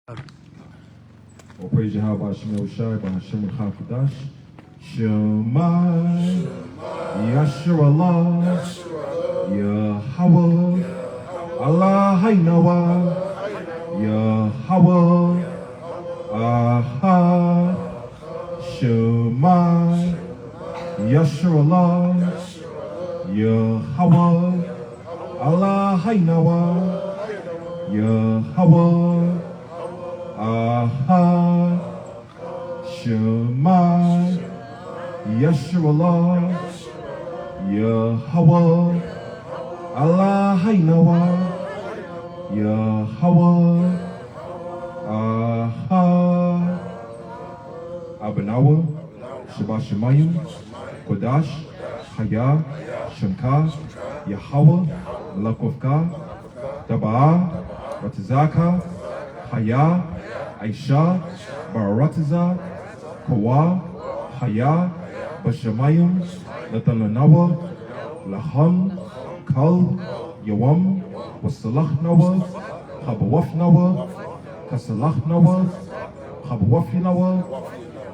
Well, praise Yahweh 𝐻.O.I by Hashem HaKadosh. Shema Yasharallah Yahweh Allah Hainawa Yahweh Ahad Shema Yasharallah Yahweh Allah Hainawa Yahweh Ahad Shema Yasharallah Yahweh Allah Hainawa Yahweh Ahad Abanawa Shabbat Shemayim Kodash Haya Shemka Yahweh Lakovka Taba'ah Ratizaka Haya Aisha Baratiza Kawa Haya Bashamayim Latalanawa Laham Kal Yawam Wasalachnawa Habawafnawa Kasalachnawa Habawafinawa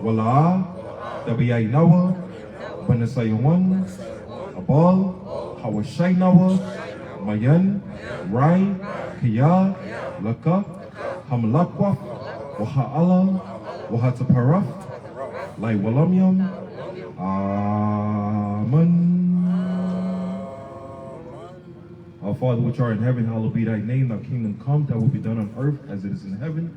Wala Dabiyainawa Banasayawan Abal Hawashainawa Mayan Rai Kaya Laka Hamlakwa Waha'ala Wahataparaf Lai Walamyam Amen. Our Father which art in heaven, hallowed be thy name, thy kingdom come, thy will be done on earth as it is in heaven.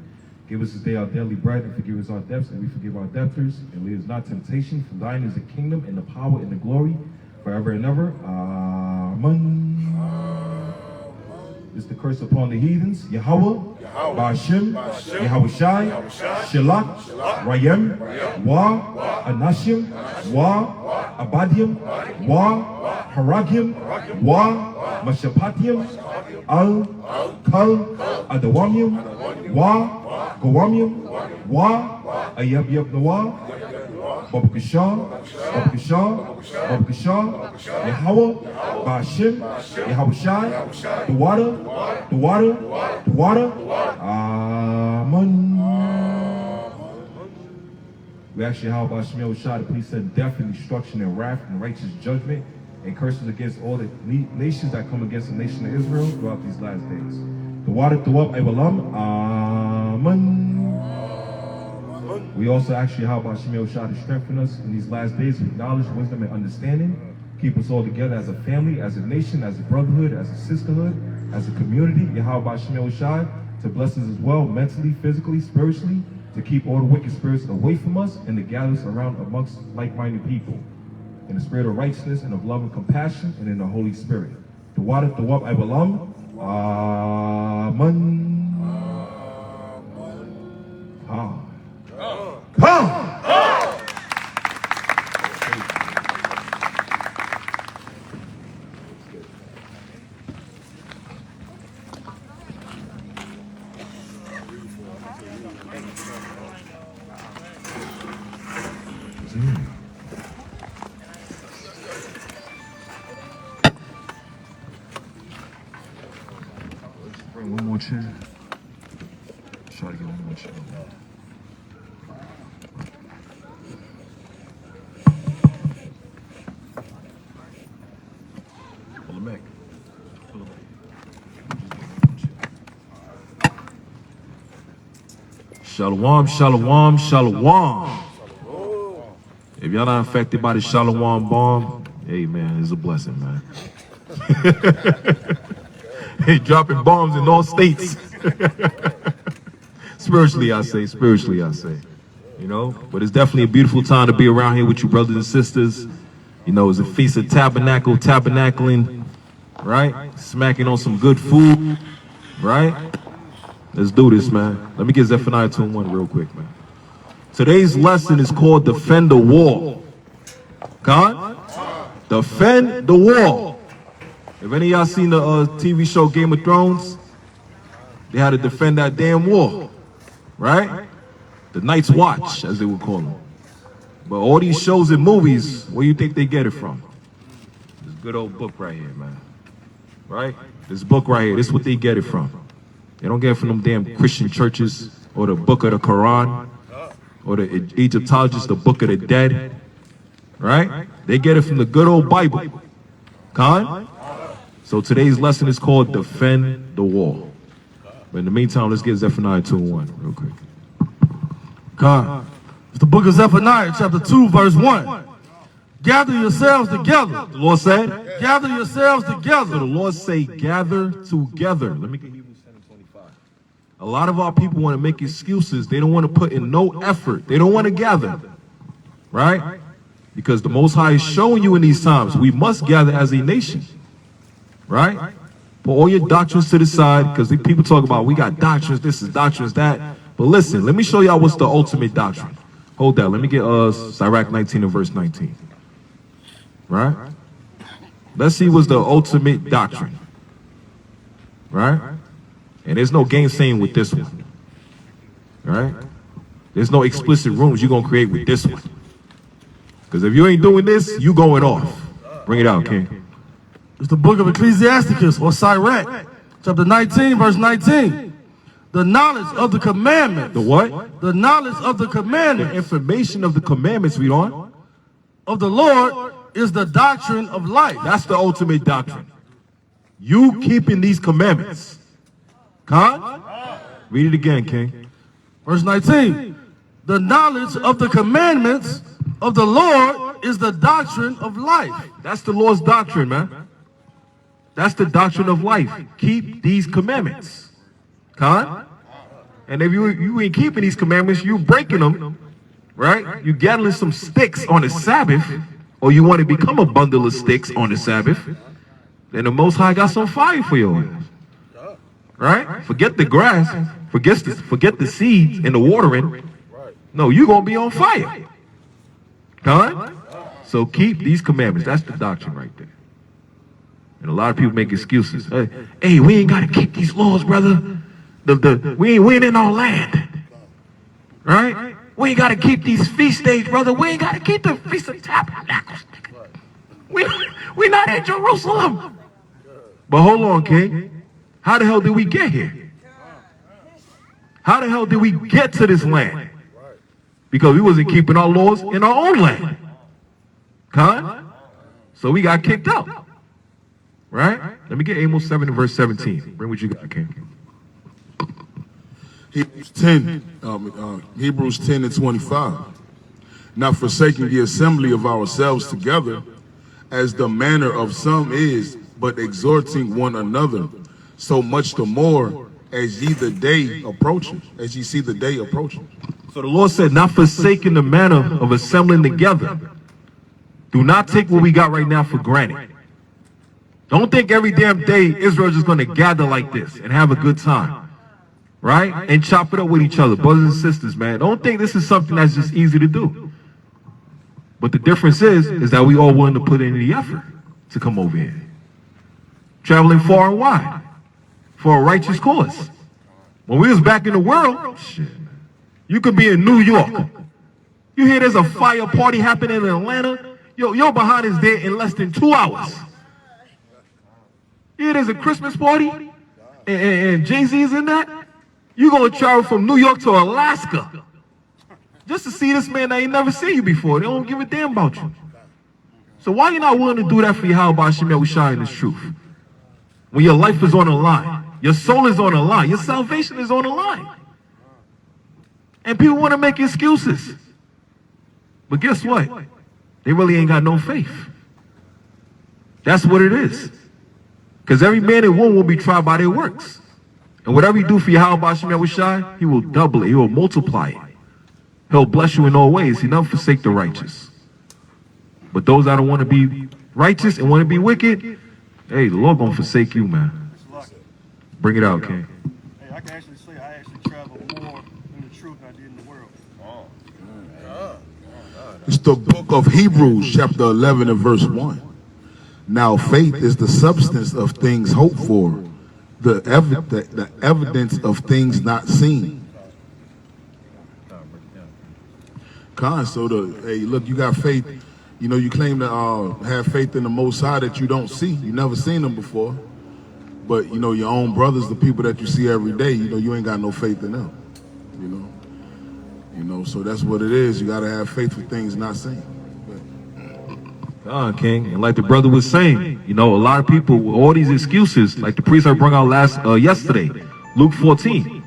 Give us this day our daily bread, and forgive us our debts, and we forgive our debtors. And lead us not temptation, for thine is the kingdom, and the power, and the glory, forever and ever. Amen. Is the curse upon the heathens, Yahweh, Ba'ashem, Yahweh-Shai, Shelach, Rayem, Wa, Anashim, Wa, Abadim, Wa, Haragim, Wa, Mashapatium, Al, Kal, Adawamium, Wa, Gawamium, Wa, Ayab Nawa, Babakashah, Yahweh, Ba'ashem, Yahweh-Shai, Thawadah, Amen. We ask Yahweh 𝐻.O.I to please send death and destruction and wrath and righteous judgment and curses against all the nations that come against the nation of Israel throughout these last days. Thawadah, Amen. We also ask Yahweh 𝐻.O.I to strengthen us in these last days with knowledge, wisdom, and understanding. Keep us all together as a family, as a nation, as a brotherhood, as a sisterhood, as a community. Yahweh 𝐻.O.I to bless us as well, mentally, physically, spiritually, to keep all the wicked spirits away from us and to gather us around amongst like-minded people. In the spirit of righteousness and of love and compassion and in the Holy Spirit. Thawadah, Amen. Come! Bring one more chair. Try to get one more chair. Pull it back. Pull it back. Shalom, shalom, shalom. If y'all not affected by the shalom bomb, hey man, it's a blessing, man. Hey, dropping bombs in all states. Spiritually, I say. You know, but it's definitely a beautiful time to be around here with you brothers and sisters. You know, it's a feast of tabernacling, right? Smacking on some good food, right? Let's do this, man. Let me get Zephaniah 2:1 real quick, man. Today's lesson is called Defend the Wall. God? Defend the Wall. If any of y'all seen the TV show Game of Thrones, they had to defend that damn wall, right? The Night's Watch, as they would call them. But all these shows and movies, where do you think they get it from? This good old book right here, man. Right? This book right here, this is what they get it from. They don't get it from them damn Christian churches or the book of the Quran, or the Egyptologists, the book of the dead, right? They get it from the good old Bible. Khan? So today's lesson is called Defend the Wall. But in the meantime, let's get Zephaniah 2:1 real quick. Khan. It's the book of Zephaniah, chapter 2, verse 1. Gather yourselves together. The Lord said, gather yourselves together. So the Lord say, gather together. Let me get Hebrews 10:25. A lot of our people want to make excuses. They don't want to put in no effort. They don't want to gather. Right? Because the Most High is showing you in these times, we must gather as a nation. Right? Put all your doctrines to the side, because people talk about, we got doctrines, this is doctrines, that. But listen, let me show y'all what's the ultimate doctrine. Hold that. Let me get Sirach 19 and verse 19. Right? Let's see what's the ultimate doctrine. Right? And there's no gainsaying with this one. Right? There's no explicit rooms you're going to create with this one. Because if you ain't doing this, you going off. Bring it out, King. It's the book of Ecclesiasticus, or Sirach, chapter 19, verse 19. The knowledge of the commandments. The what? The knowledge of the commandments. The information of the commandments, read on. Of the Lord is the doctrine of life. That's the ultimate doctrine. You keeping these commandments. Con? Read it again, King. Verse 19. The knowledge of the commandments of the Lord is the doctrine of life. That's the Lord's doctrine, man. That's the doctrine of life. Keep these commandments. Con? And if you ain't keeping these commandments, you breaking them, right? You gathering some sticks on the Sabbath, or you want to become a bundle of sticks on the Sabbath, then the Most High got some fire for your ass. Right? Forget the grass, forget the seeds and the watering. No, you're going to be on fire. Con? So keep these commandments. That's the doctrine right there. And a lot of people make excuses. Hey, we ain't got to keep these laws, brother. We ain't in our land. Right? We ain't got to keep these feast days, brother. We ain't got to keep the Feast of Tabernacles. We not in Jerusalem. But hold on, King. How the hell did we get here? How the hell did we get to this land? Because we wasn't keeping our laws in our own land. Con? So we got kicked out. Right? Let me get Amos 7 and verse 17. Bring what you got, King. Hebrews 10 and 25. Not forsaking the assembly of ourselves together, as the manner of some is, but exhorting one another, so much the more as ye the day approaching, as ye see the day approaching. So the Lord said, not forsaking the manner of assembling together. Do not take what we got right now for granted. Don't think every damn day Israel's just going to gather like this and have a good time. Right? And chop it up with each other, brothers and sisters, man. Don't think this is something that's just easy to do. But the difference is that we all willing to put in the effort to come over here. Traveling far and wide for a righteous cause. When we was back in the world, shit, you could be in New York. You hear there's a fire party happening in Atlanta, your behind is there in less than 2 hours. You hear there's a Christmas party and Jay-Z's in that? You're going to travel from New York to Alaska just to see this man that ain't never seen you before. They don't give a damn about you. So why you not willing to do that for Yahweh 𝐻.𝑚 in this truth? When your life is on the line, your soul is on the line, your salvation is on the line. And people want to make excuses. But guess what? They really ain't got no faith. That's what it is. Because every man and woman will be tried by their works. And whatever you do for Yahweh 𝐻.𝑚, he will double it. He will multiply it. He'll bless you in all ways. He never forsake the righteous. But those that don't want to be righteous and want to be wicked, hey, the Lord gonna forsake you, man. Bring it out, King. Hey, I can actually say I actually travel more in the truth than I did in the world. It's the book of Hebrews, chapter 11 and verse 1. Now faith is the substance of things hoped for, the evidence of things not seen. So hey, look, you got faith. You know, you claim to have faith in the Most High that you don't see. You never seen them before. But, you know, your own brothers, the people that you see every day, you know, you ain't got no faith in them. So that's what it is. You got to have faith for things not seen. King, and like the brother was saying, a lot of people with all these excuses, like the priest I brought out yesterday, Luke 14,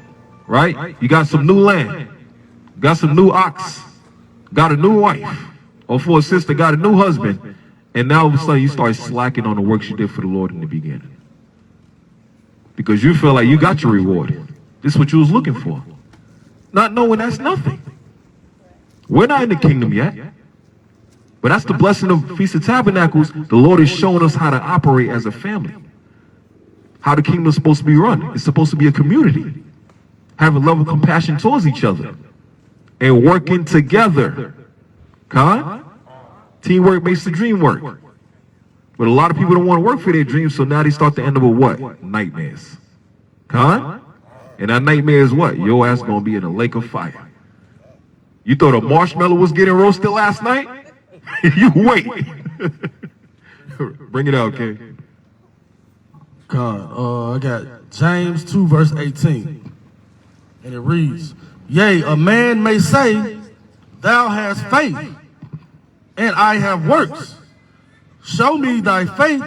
right? You got some new land, got some new ox, got a new wife, or for a sister, got a new husband, and now all of a sudden you start slacking on the works you did for the Lord in the beginning. Because you feel like you got your reward. This is what you was looking for. Not knowing that's nothing. We're not in the kingdom yet. But that's the blessing of Feast of Tabernacles. The Lord is showing us how to operate as a family. How the kingdom is supposed to be run. It's supposed to be a community. Having love and compassion towards each other. And working together. Teamwork makes the dream work. But a lot of people don't want to work for their dreams, so now they start to end up with what? Nightmares. And that nightmare is what? Your ass gonna be in a lake of fire. You thought a marshmallow was getting roasted last night? You wait. Bring it out, okay? I got James 2 verse 18. And it reads, yea, a man may say, thou hast faith, and I have works. Show me thy faith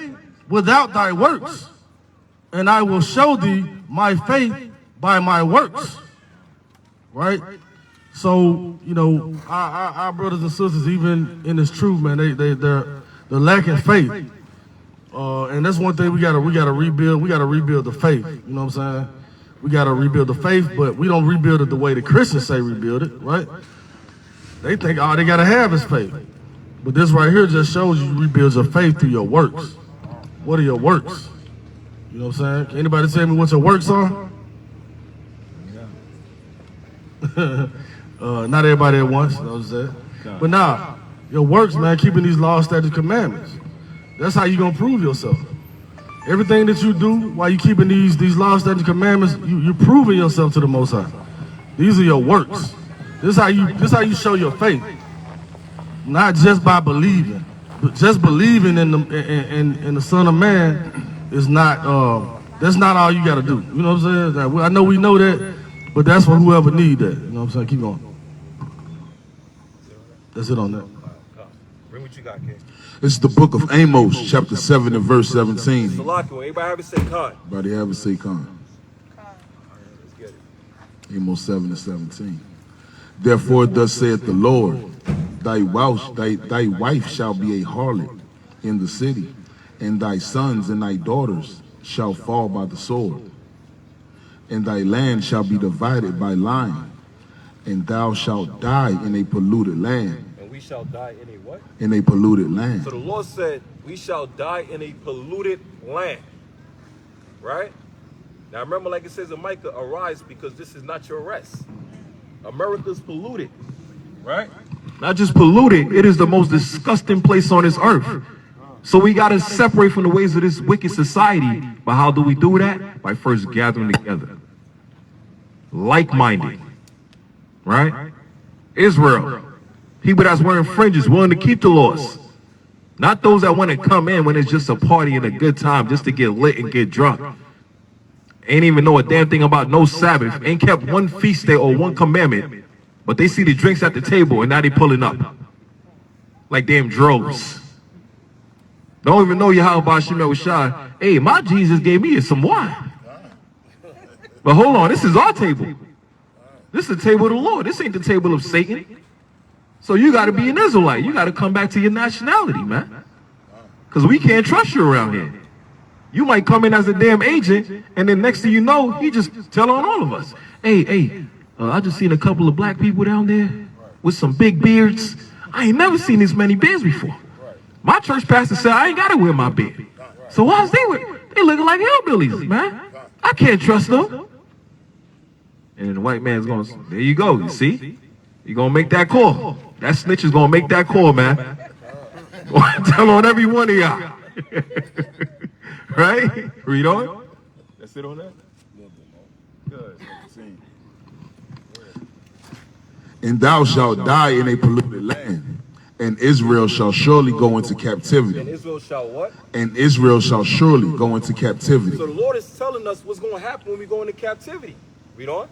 without thy works, and I will show thee my faith by my works. Right? So, our brothers and sisters, even in this truth, man, they're lacking faith. And that's one thing we gotta rebuild. We gotta rebuild the faith. You know what I'm saying? We gotta rebuild the faith, but we don't rebuild it the way the Christians say rebuild it, right? They think all they gotta have is faith. But this right here just shows you rebuild your faith through your works. What are your works? You know what I'm saying? Can anybody tell me what your works are? Not everybody at once, you know what I'm saying? But nah, your works, man, keeping these laws, statutes, commandments. That's how you gonna prove yourself. Everything that you do while you keeping these laws, statutes, commandments, you're proving yourself to the Most High. These are your works. This is how you show your faith. Not just by believing, but just believing in the Son of Man is not. That's not all you got to do. You know what I'm saying? I know we know that, but that's for whoever need that. You know what I'm saying? Keep going. That's it on that. Bring what you got, King. It's the book of Amos, chapter 7 and verse 17. Everybody have a say con. Everybody have a say con. Let's get it. Amos 7 and 17. Therefore thus saith the Lord, thy wife shall be a harlot in the city, and thy sons and thy daughters shall fall by the sword. And thy land shall be divided by lying, and thou shalt die in a polluted land. And we shall die in a what? In a polluted land. So the Lord said, we shall die in a polluted land. Right? Now remember, like it says in Micah, arise, because this is not your rest. America's polluted. Right? Not just polluted, it is the most disgusting place on this earth. So we got to separate from the ways of this wicked society. But how do we do that? By first gathering together. Like-minded. Right? Israel. People that's wearing fringes, willing to keep the laws. Not those that want to come in when it's just a party and a good time, just to get lit and get drunk. Ain't even know a damn thing about no Sabbath. Ain't kept one feast day or one commandment. But they see the drinks at the table and now they pulling up. Like damn droves. Don't even know Yahweh Shemel Shai. Hey, my Jesus gave me some wine. But hold on, this is our table. This is the table of the Lord. This ain't the table of Satan. So you got to be an Israelite. You got to come back to your nationality, man. Because we can't trust you around here. You might come in as a damn agent, and then next thing you know, he just tell on all of us. Hey, I just seen a couple of black people down there with some big beards. I ain't never seen this many beards before. My church pastor said I ain't got to wear my beard. So why's they looking like hillbillies, man? I can't trust them. And the white man's going, there you go, you see? You're going to make that call. That snitch is going to make that call, man. Tell on every one of y'all. Right? Read on. That's it on that? Good. And thou shalt die in a polluted land, and Israel shall surely go into captivity. And Israel shall what? And Israel shall surely go into captivity. So the Lord is telling us what's going to happen when we go into captivity. Read on.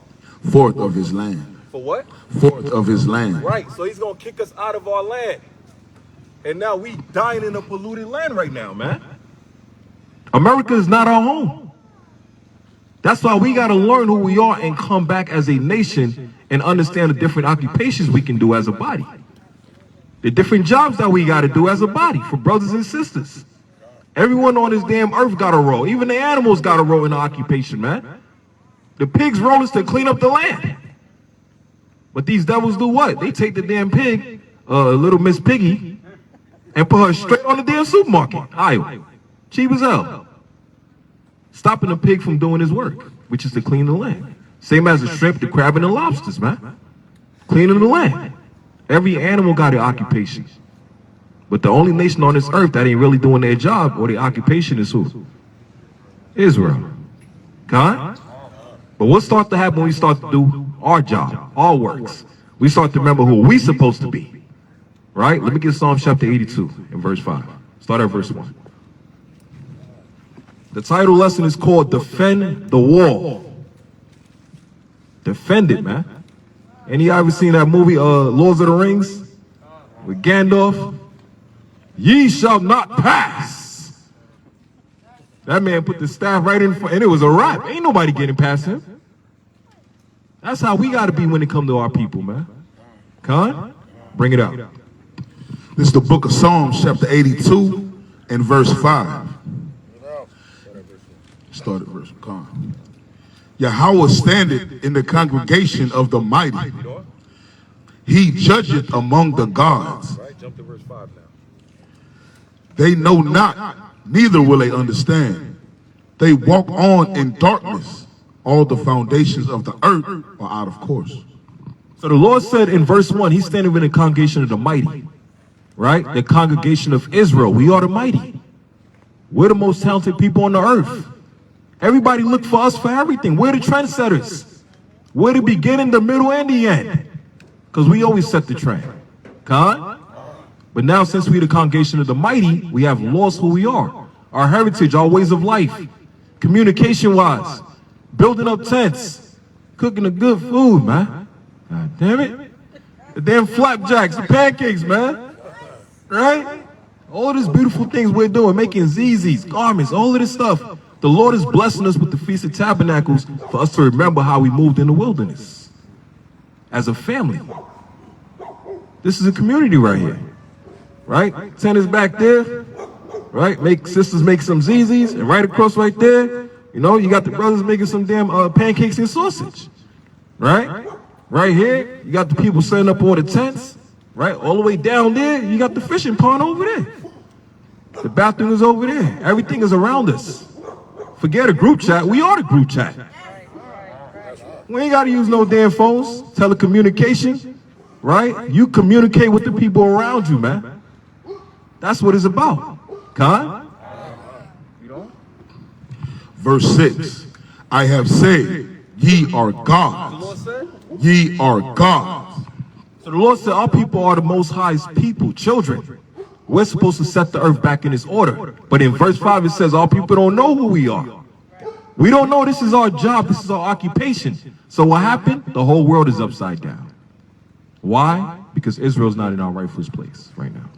Fourth of his land. For what? Fourth of his land. Right, so he's gonna kick us out of our land. And now we dying in a polluted land right now, man. America is not our home. That's why we gotta learn who we are and come back as a nation and understand the different occupations we can do as a body. The different jobs that we gotta do as a body for brothers and sisters. Everyone on this damn earth got a role. Even the animals got a role in the occupation, man. The pigs' role is to clean up the land. But these devils do what? They take the damn pig, little Miss Piggy, and put her straight on the damn supermarket aisle. Cheap as hell. Stopping the pig from doing his work, which is to clean the land. Same as the shrimp, the crab, and the lobsters, man. Cleaning the land. Every animal got an occupation. But the only nation on this earth that ain't really doing their job or their occupation is who? Israel. God? But what starts to happen when we start to do our job, our works? We start to remember who we supposed to be. Right? Let me get Psalm chapter 82 and verse 5. Start at verse 1. The title lesson is called Defend the Wall. Defend it, man. Any ever seen that movie, Lords of the Rings? With Gandalf? Ye shall not pass. That man put the staff right in front, and it was a wrap. Ain't nobody getting past him. That's how we got to be when it comes to our people, man. Con? Bring it out. This is the book of Psalms, chapter 82 and verse 5. Start at verse 5. Yahweh standeth in the congregation of the mighty. He judgeth among the gods. Jump to verse 5 now. They know not, neither will they understand. They walk on in darkness. All the foundations of the earth are out of course. So the Lord said in verse 1, he's standing in the congregation of the mighty. Right? The congregation of Israel. We are the mighty. We're the most talented people on the earth. Everybody look for us for everything. We're the trendsetters. We're the beginning, the middle, and the end. Because we always set the trend. God? But now since we're the congregation of the mighty, we have lost who we are. Our heritage, our ways of life. Communication-wise. Building up tents. Cooking the good food, man. God damn it. The damn flapjacks, the pancakes, man. Right? All of these beautiful things we're doing. Making zizis, garments, all of this stuff. The Lord is blessing us with the Feast of Tabernacles for us to remember how we moved in the wilderness. As a family. This is a community right here. Right? Tent is back there. Right? Sisters make some zizis. And right across right there, you know, you got the brothers making some damn pancakes and sausage. Right? Right here, you got the people setting up all the tents. Right? All the way down there, you got the fishing pond over there. The bathroom is over there. Everything is around us. Forget a group chat. We are the group chat. We ain't got to use no damn phones. Telecommunication. Right? You communicate with the people around you, man. That's what it's about. Con? Verse 6. I have said, ye are gods. Ye are gods. So the Lord said our people are the most high's people, children. We're supposed to set the earth back in its order. But in verse 5 it says our people don't know who we are. We don't know this is our job, this is our occupation. So what happened? The whole world is upside down. Why? Because Israel's not in our rightful place right now.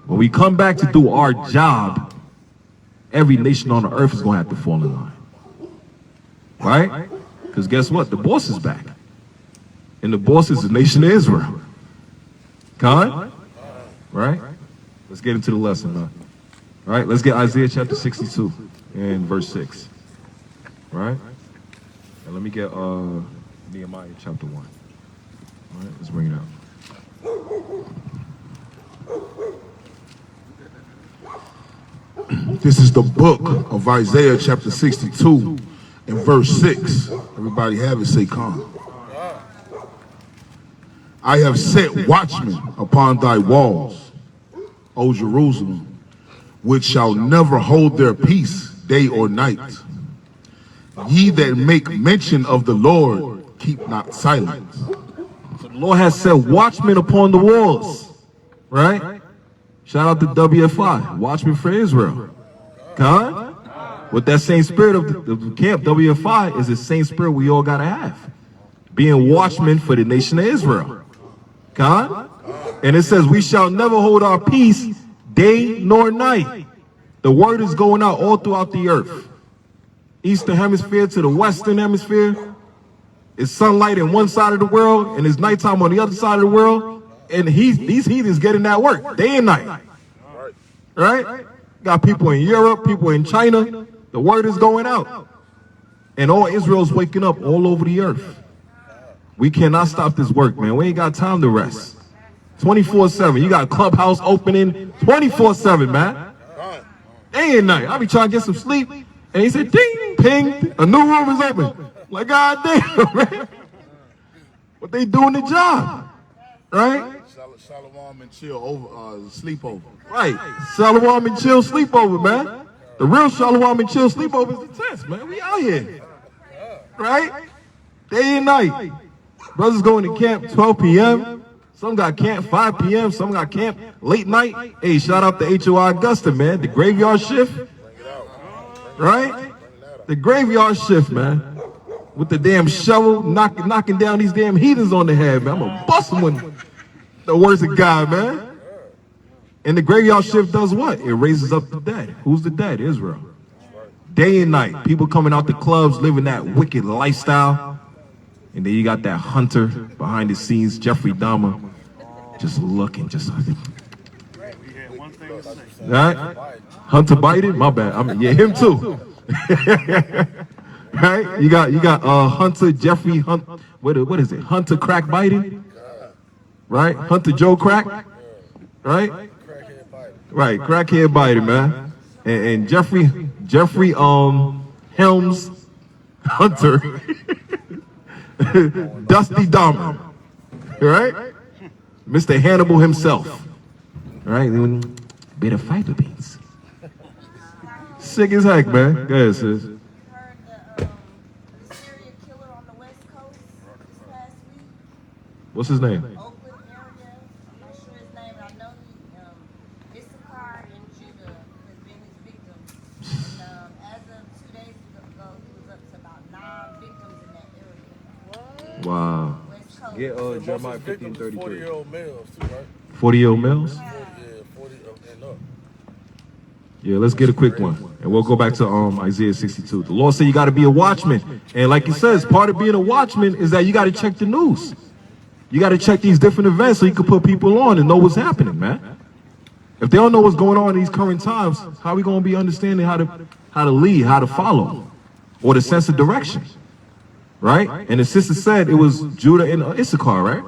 When we come back to do our job, every nation on the earth is going to have to fall in line. Right? Because guess what? The boss is back. And the boss is the nation of Israel. Con? Right? Let's get into the lesson, man. All right, let's get Isaiah chapter 62 and verse 6. Right? And let me get Nehemiah chapter 1. All right, let's bring it out. This is the book of Isaiah chapter 62 and verse 6. Everybody have it, say calm. I have set watchmen upon thy walls, O Jerusalem, which shall never hold their peace day or night. Ye that make mention of the Lord, keep not silence. So the Lord has set watchmen upon the walls. Right? Shout out to WFI, Watchmen for Israel. God? with that same spirit of the camp, WFI, is the same spirit we all gotta have. Being watchmen for the nation of Israel. God? And it says, we shall never hold our peace day nor night. The word is going out all throughout the earth. Eastern hemisphere to the western hemisphere. It's sunlight in one side of the world and it's nighttime on the other side of the world. And these heathens getting that work day and night. Right? Got people in Europe, people in China. The word is going out. And all Israel's waking up all over the earth. We cannot stop this work, man. We ain't got time to rest. 24/7. You got Clubhouse opening 24/7, man. Day and night. I be trying to get some sleep. And he said, ding, ping, a new room is open. Like, God damn, man. But they doing the job. Right? Shalom and chill over, sleepover. Right. Shalom and chill sleepover, man. The real shalom and chill sleepover is the test, man. We out here. Right? Day and night. Brothers going to camp 12 p.m. Some got camp 5 p.m. Some got camp late night. Hey, shout out to HOI Augusta, man. The graveyard shift. Right? The graveyard shift, man. With the damn shovel, knocking down these damn heathens on the head, man. I'm gonna bust them with the words of God, man. And the graveyard shift does what? It raises up the dead. Who's the dead? Israel. Day and night. People coming out the clubs, living that wicked lifestyle. And then you got that hunter behind the scenes, Jeffrey Dahmer, just looking, just like. Right? Hunter Biden? My bad. I mean, yeah, him too. Right? You got Hunter Jeffrey Hunt. What is it? Hunter Crack Biden? Right? Hunter Joe Crack? Right? Right, crackhead Biden, man. And Jeffrey Helms Hunter Dusty Dahmer. Right? Mr. Hannibal himself. Right? Bit of fiber beans. Sick as heck, man. Go ahead, sis. Heard the serial killer on the West Coast this past week. What's his name? Oakland area. I'm not sure his name, but I know Issachar and Judah has been his victim. And as of 2 days ago, he was up to about 9 victims in that area. Wow. West Coast. Yeah, Jeremiah 15:33. 40-year-old males, too, right? 40-year-old males? Yeah, 40 and up. Yeah, let's get a quick one. And we'll go back to Isaiah 62. The Lord said you got to be a watchman. And like he says, part of being a watchman is that you got to check the news. You got to check these different events so you can put people on and know what's happening, man. If they don't know what's going on in these current times, how are we going to be understanding how to lead, how to follow, or the sense of direction, right? And the sister said it was Judah and Issachar, right?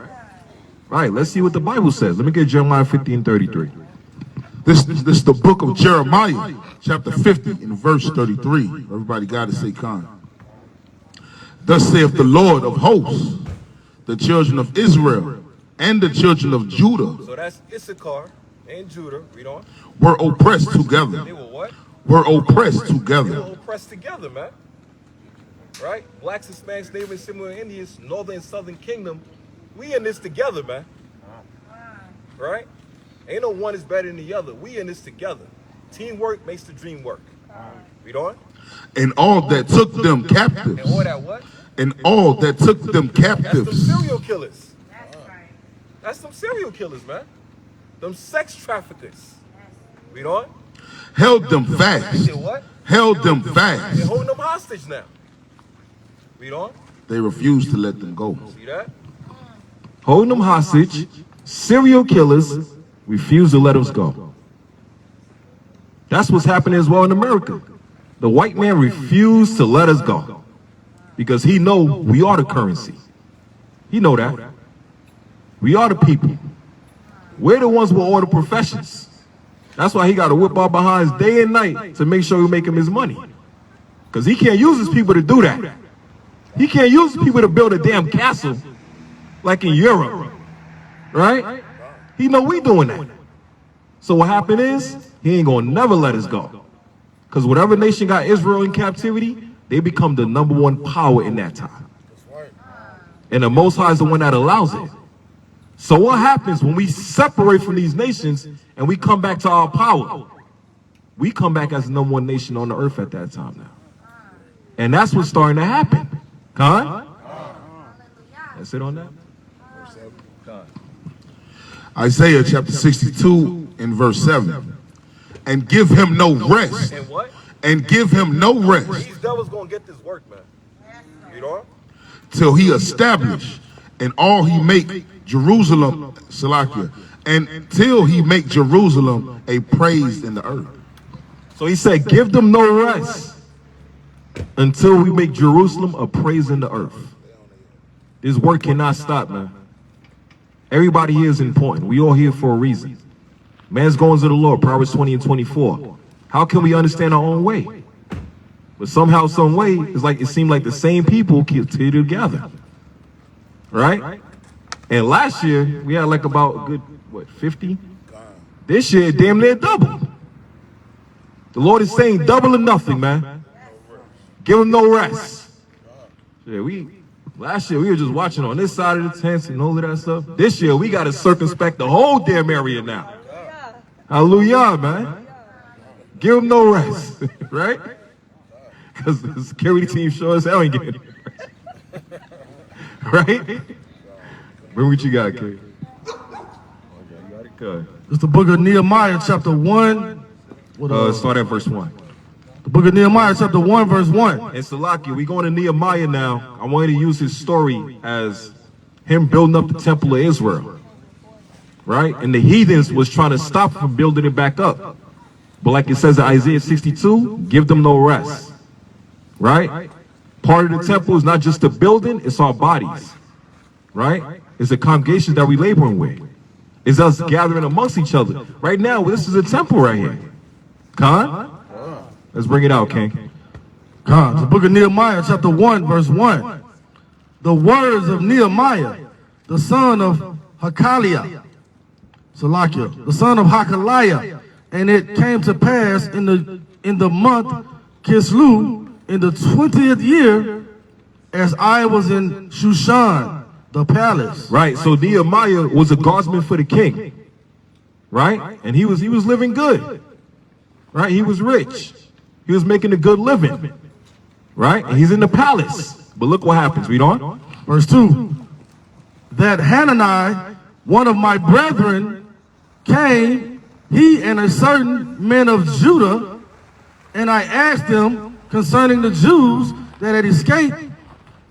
Right, let's see what the Bible says. Let me get Jeremiah 15:33. This is the book of Jeremiah, chapter 50, and verse 33. Everybody got to say con. Thus saith the Lord of hosts, the children of Israel and the children of Judah. So that's Issachar and Judah. Read on. Were oppressed together. They were what? Were oppressed They together. were oppressed together, man. Right? Blacks, Hispanics, neighbors, similar Indians, northern and southern kingdom. We in this together, man. Right? Ain't no one is better than the other. We in this together. Teamwork makes the dream work. Read on. And all that took them And captives. all that what? And all that took them That's them captives. serial killers. That's right. That's them serial killers, man. Them sex traffickers. Read on. Held them They fast. did what? Held them They're fast. holding them hostage now. Read on. They refused to let them go. See that? Holding them hostage, serial killers refuse to let us go. That's what's happening as well in America. The white man refused to let us go because he know we are the currency. He know that. We are the people. We're the ones with all the professions. That's why he got to whip our behinds day and night to make sure we make him his money. Because he can't use his people to do that. He can't use people to build a damn castle like in Europe. Right? He know we doing that. So what happened is, he ain't gonna never let us go. Because whatever nation got Israel in captivity, they become the #1 power in that time. And the Most High is the one that allows it. So what happens when we separate from these nations and we come back to our power? we come back as the number one nation on the earth at that time now. And that's what's starting to happen. Con? That's it on that? Isaiah chapter 62 and verse 7. And give him no rest. And what? And give him no rest These devils gonna get this work, man. You know? till he establish and all he make Jerusalem, Salakia, and till he make Jerusalem a praise in the earth. So he said, give them no rest until we make Jerusalem a praise in the earth. This work cannot stop, man. Everybody here is important. We all here for a reason. Man's going to the Lord, Proverbs 20 and 24. How can we understand our own way? But somehow, some way, it's like it seemed like the same people continue together. Right? And last year, we had like about a good, what, 50? This year, damn near double. The Lord is saying double or nothing, man. Give them no rest. Yeah, last year, we were just watching on this side of the tents and all of that stuff. This year, we got to circumspect the whole damn area now. Hallelujah, man. Give them no rest, right? Because the security team sure as hell ain't getting it. Right? Bring what you got, kid. Okay. It's the book of Nehemiah, chapter 1. Start at verse 1. The book of Nehemiah, chapter 1, verse 1. And Salakia, we going to Nehemiah now. I want you to use his story as him building up the temple of Israel. Right? And the heathens was trying to stop from building it back up. But like it says in Isaiah 62, give them no rest. Right? Part of the temple is not just the building, it's our bodies. Right? It's the congregations that we laboring with. It's us gathering amongst each other. Right now, this is a temple right here. Khan? Let's bring it out, King. Khan, the book of Nehemiah, chapter 1, verse 1. The words of Nehemiah, the son of Hakaliah, Salakia, the son of Hakaliah, and it came to pass in the month Kislev, in the 20th year, as I was in Shushan, the palace. Right, so Nehemiah was a guardsman for the king. Right? And he was living good. Right? He was rich. He was making a good living. Right? And he's in the palace. But look what happens. Read on. Verse 2. That Hanani, one of my brethren, came, he and a certain men of Judah, and I asked them concerning the Jews that had escaped,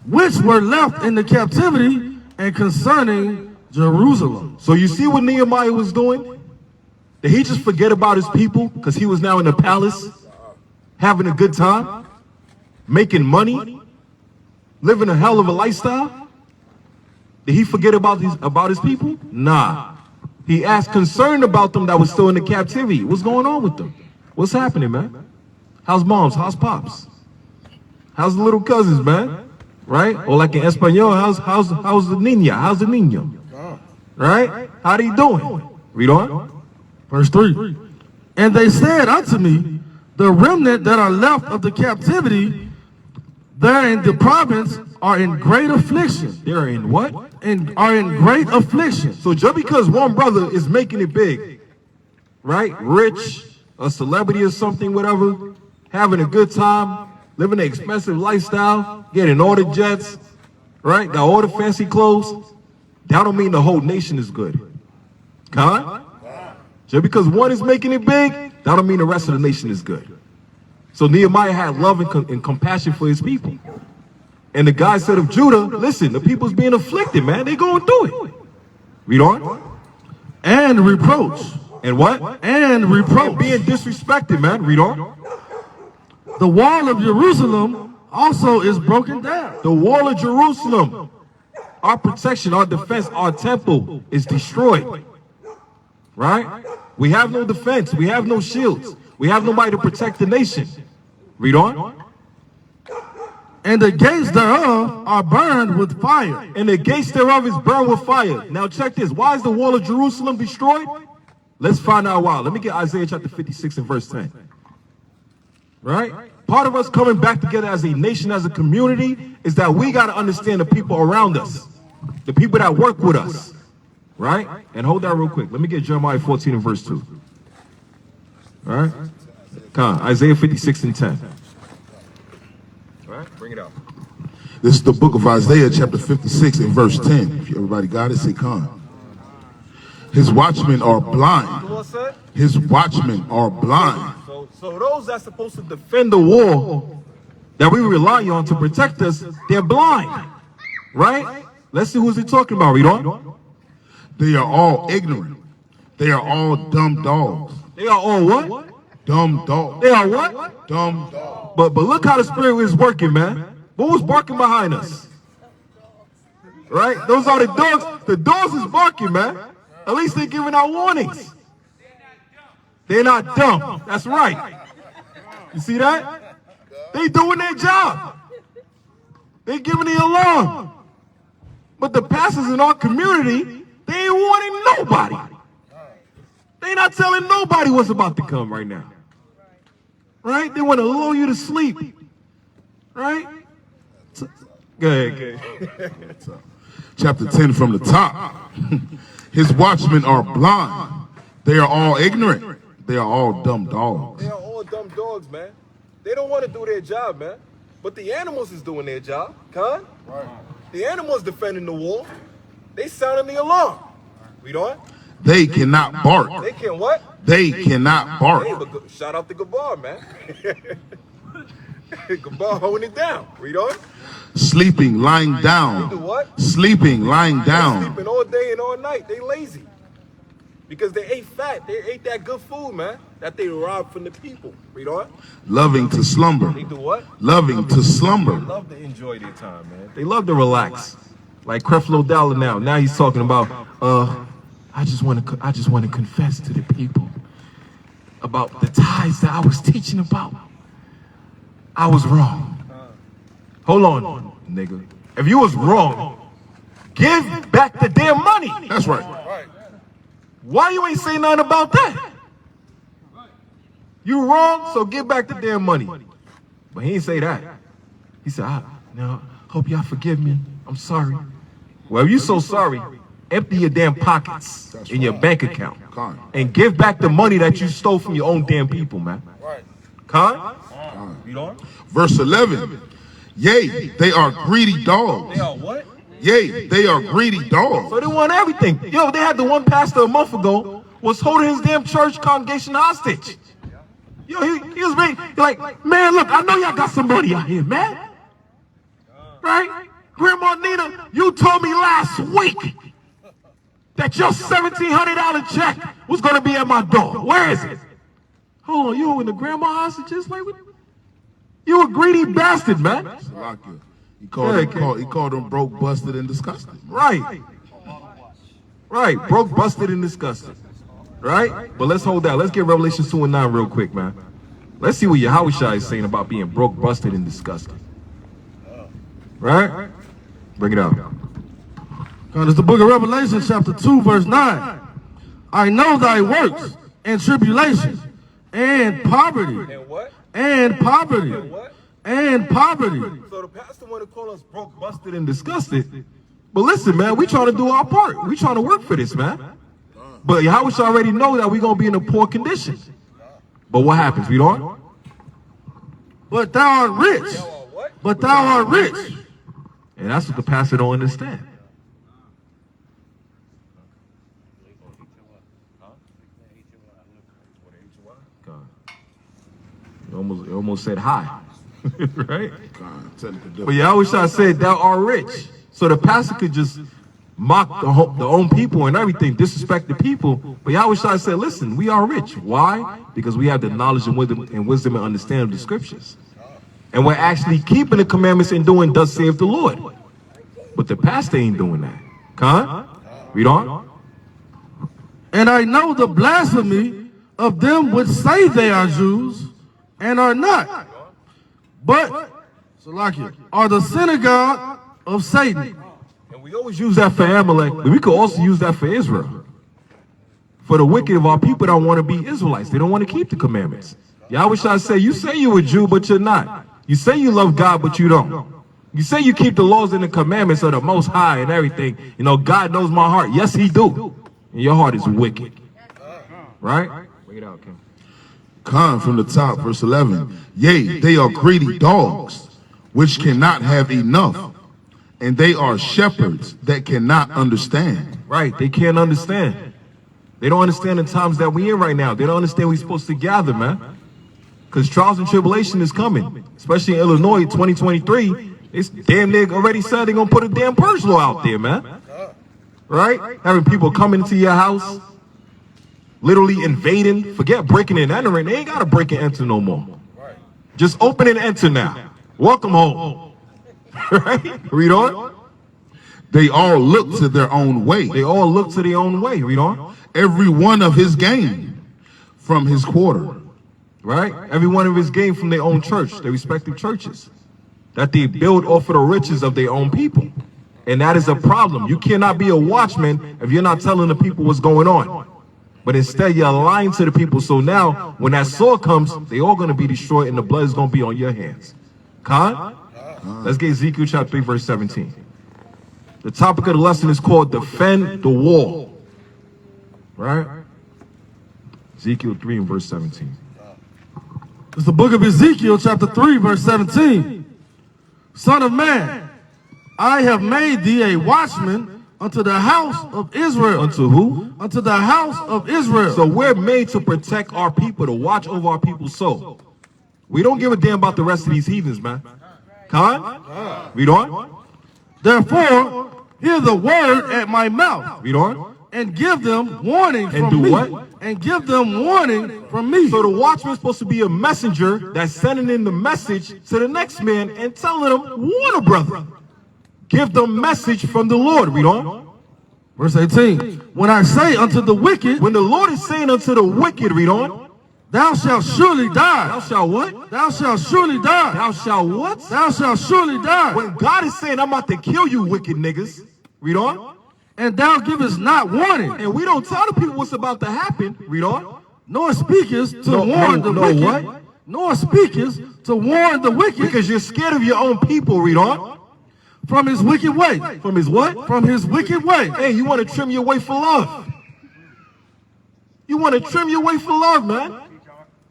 which were left in the captivity, and concerning Jerusalem. So you see what Nehemiah was doing? Did he just forget about his people because he was now in the palace, having a good time, making money, living a hell of a lifestyle? Did he forget about his people? Nah. He asked concerned about them that was still in the captivity. What's going on with them? What's happening, man? How's moms? How's pops? How's the little cousins, man? Right? Or like in Espanol, how's the niña? How's the niño? Right? How they doing? Read on. Verse 3. And they said unto me, the remnant that are left of the captivity, there in the province, are in great affliction. They're in what? And are in great affliction. So just because one brother is making it big, right? Rich, a celebrity or something, whatever, having a good time, living an expensive lifestyle, getting all the jets, right? Got all the fancy clothes. That don't mean the whole nation is good. Con? Just because one is making it big, that don't mean the rest of the nation is good. So Nehemiah had love and compassion for his people. And the guy said of Judah, listen, the people's being afflicted, man. They going through it. Read on. And reproach. And what? And reproach. And being disrespected, man. Read on. The wall of Jerusalem also is broken down. The wall of Jerusalem, our protection, our defense, our temple is destroyed. Right? We have no defense. We have no shields. We have nobody to protect the nation. Read on. And the gates thereof are burned with fire. And the gates thereof is burned with fire. Now check this. Why is the wall of Jerusalem destroyed? Let's find out why. Let me get Isaiah chapter 56 and verse 10. Right? Part of us coming back together as a nation, as a community, is that we got to understand the people around us. The people that work with us. Right? And hold that real quick. Let me get Jeremiah 14 and verse 2. All right? Isaiah 56 and 10. All right, bring it out. This is the book of Isaiah, chapter 56 and verse 10. If everybody got it, say con. His watchmen are blind. What's that? His watchmen are blind. So those that's supposed to Defend the wall that we rely on to protect us, they're blind. Right? Let's see who's he talking about. Read on. They are all ignorant. They are all dumb dogs. They are all what? Dumb dogs. They are what? Dumb dogs. But look how the Spirit is working, man. What was barking behind us? Right? Those are the dogs. The dogs is barking, man. At least they're giving out warnings. They're not dumb. That's right. You see that? They doing their job. They giving the alarm. But the pastors in our community, they ain't warning nobody. They not telling nobody what's about to come right now. Right? They want to lull you to sleep. Right? Go ahead. Chapter 10 from the top. His watchmen are blind. They are all ignorant. They are all dumb dogs. They are all dumb dogs, man. They don't want to do their job, man. But the animals is doing their job, Con. Right. The animals defending the wall. They sounding the alarm. Read on. They cannot bark. They can what? They cannot bark. Hey, but shout out to Gabar, man. Gabar holding it down. Read on. Sleeping, lying They do down. what? Sleeping, lying They down. sleeping all day and all night. They lazy. Because they ate fat. They ate that good food, man. That they robbed from the people. Read on. Loving to slumber. They do what? Loving to slumber. They love to enjoy their time, man. They love to relax. Like Creflo Dollar now. Now he's talking about, I just want to confess to the people about the tithes that I was teaching about. I was wrong. Hold on, nigga. If you was wrong, give back the damn money. That's right. Why you ain't say nothing about that? You wrong, so give back the damn money. But he ain't say that. He said, now, hope y'all forgive me. I'm sorry. Well, if you so sorry, empty your damn pockets in your bank account and give back the money that you stole from your own damn people, man. Right. Con? Read on. Verse 11. Yea, they are greedy dogs. They are what? Yea, they are greedy dogs. So they want everything. Yo, they had the one pastor a month ago was holding his damn church congregation hostage. Yo, he was like, man, look, I know y'all got some money out here, man. Right? Grandma Nina, you told me last week that your $1,700 check was going to be at my door. Where is it? Hold on, you holding the grandma hostages? Like, you a greedy bastard, man. He called them broke, busted, and disgusted. Right. Right. Broke, busted, and disgusted. Right? But let's hold that. Let's get Revelation 2 and 9 real quick, man. Let's see what H.O.I is saying about being broke, busted, and disgusted. Right? Bring it out. God, it's the book of Revelation, chapter 2, verse 9. I know thy works and tribulation and poverty. And what? And poverty. And what? And poverty. So the pastor want to call us broke, Busted and disgusted. But listen, man, we trying to do our part. We trying to work for this, man. But H.O.I already know that we going to be in a poor condition. But what happens? We don't? But thou art rich. But thou art rich. And that's what the pastor don't understand. You almost said hi. Right? But Yahweh said, thou art rich. So the pastor could just mock the own people and everything, disrespect the people. But Yahweh said, listen, we are rich. Why? Because we have the knowledge and wisdom and understanding of the scriptures. And we're actually keeping the commandments and doing thus saith the Lord. But the pastor ain't doing that. Con? Read on. And I know the blasphemy of them which say they are Jews and are not, but are the synagogue of Satan. And we always use that for Amalek, but we could also use that for Israel. For the wicked of our people don't want to be Israelites. They don't want to keep the commandments. Yahweh say, you say you're a Jew, but you're not. You say you love God, but you don't. You say you keep the laws and the commandments of the Most High and everything. You know, God knows my heart. Yes, he do. And your heart is wicked. Right? Bring it out, Kim. Con from the top, verse 11. Yea, they are greedy dogs, which cannot have enough, and they are shepherds that cannot understand. Right, they can't understand. They don't understand the times that we in right now. They don't understand we're supposed to gather, man. Because trials and tribulation is coming, especially in Illinois, 2023. It's damn near already said they're gonna put a damn purge law out there, man. Right? Having people coming into your house, literally invading. Forget breaking and entering. They ain't gotta break and enter no more. Just open and enter now. Welcome home. Right? Read on. They all look to their own way. They all look to their own way. Read on. Every one of his gain from his quarter. Right? Every one of his gain from their own church, their respective churches, that they build off of the riches of their own people. And that is a problem. You cannot be a watchman if you're not telling the people what's going on. But instead, you're lying to the people. So now, when that sword comes, they all going to be destroyed and the blood is going to be on your hands. Con? Let's get Ezekiel chapter 3, verse 17. The topic of the lesson is called Defend the Wall. Right? Ezekiel 3 and verse 17. It's the book of Ezekiel, chapter 3, verse 17. Son of man, I have made thee a watchman unto the house of Israel. Unto who? Unto the house of Israel. So we're made to protect our people, to watch over our people's soul. We don't give a damn about the rest of these heathens, man. Con? Read on. Therefore, hear the word at my mouth. Read on. And give them warning And from do me. what? And give them warning from me. So the watchman's supposed to be a messenger that's sending in the message to the next man and telling him, warn a brother. Give them message from the Lord. Read on. Verse 18. When I say unto the wicked, When the Lord is saying unto the wicked, read on. thou shalt surely die. Thou shalt what? Thou shalt surely die. Thou shalt what? Thou shalt surely die. When God is saying, I'm about to kill you, wicked niggas. Read on. And thou givest not warning, And we don't tell the people what's about to happen. Read on. nor speakest to No, warn no, the no, wicked. what? Nor speakest to warn the wicked Because you're scared of your own people. Read on. from his wicked way. From his what? From his wicked way. Hey, you want to trim your way for love. You want to trim your way for love, man.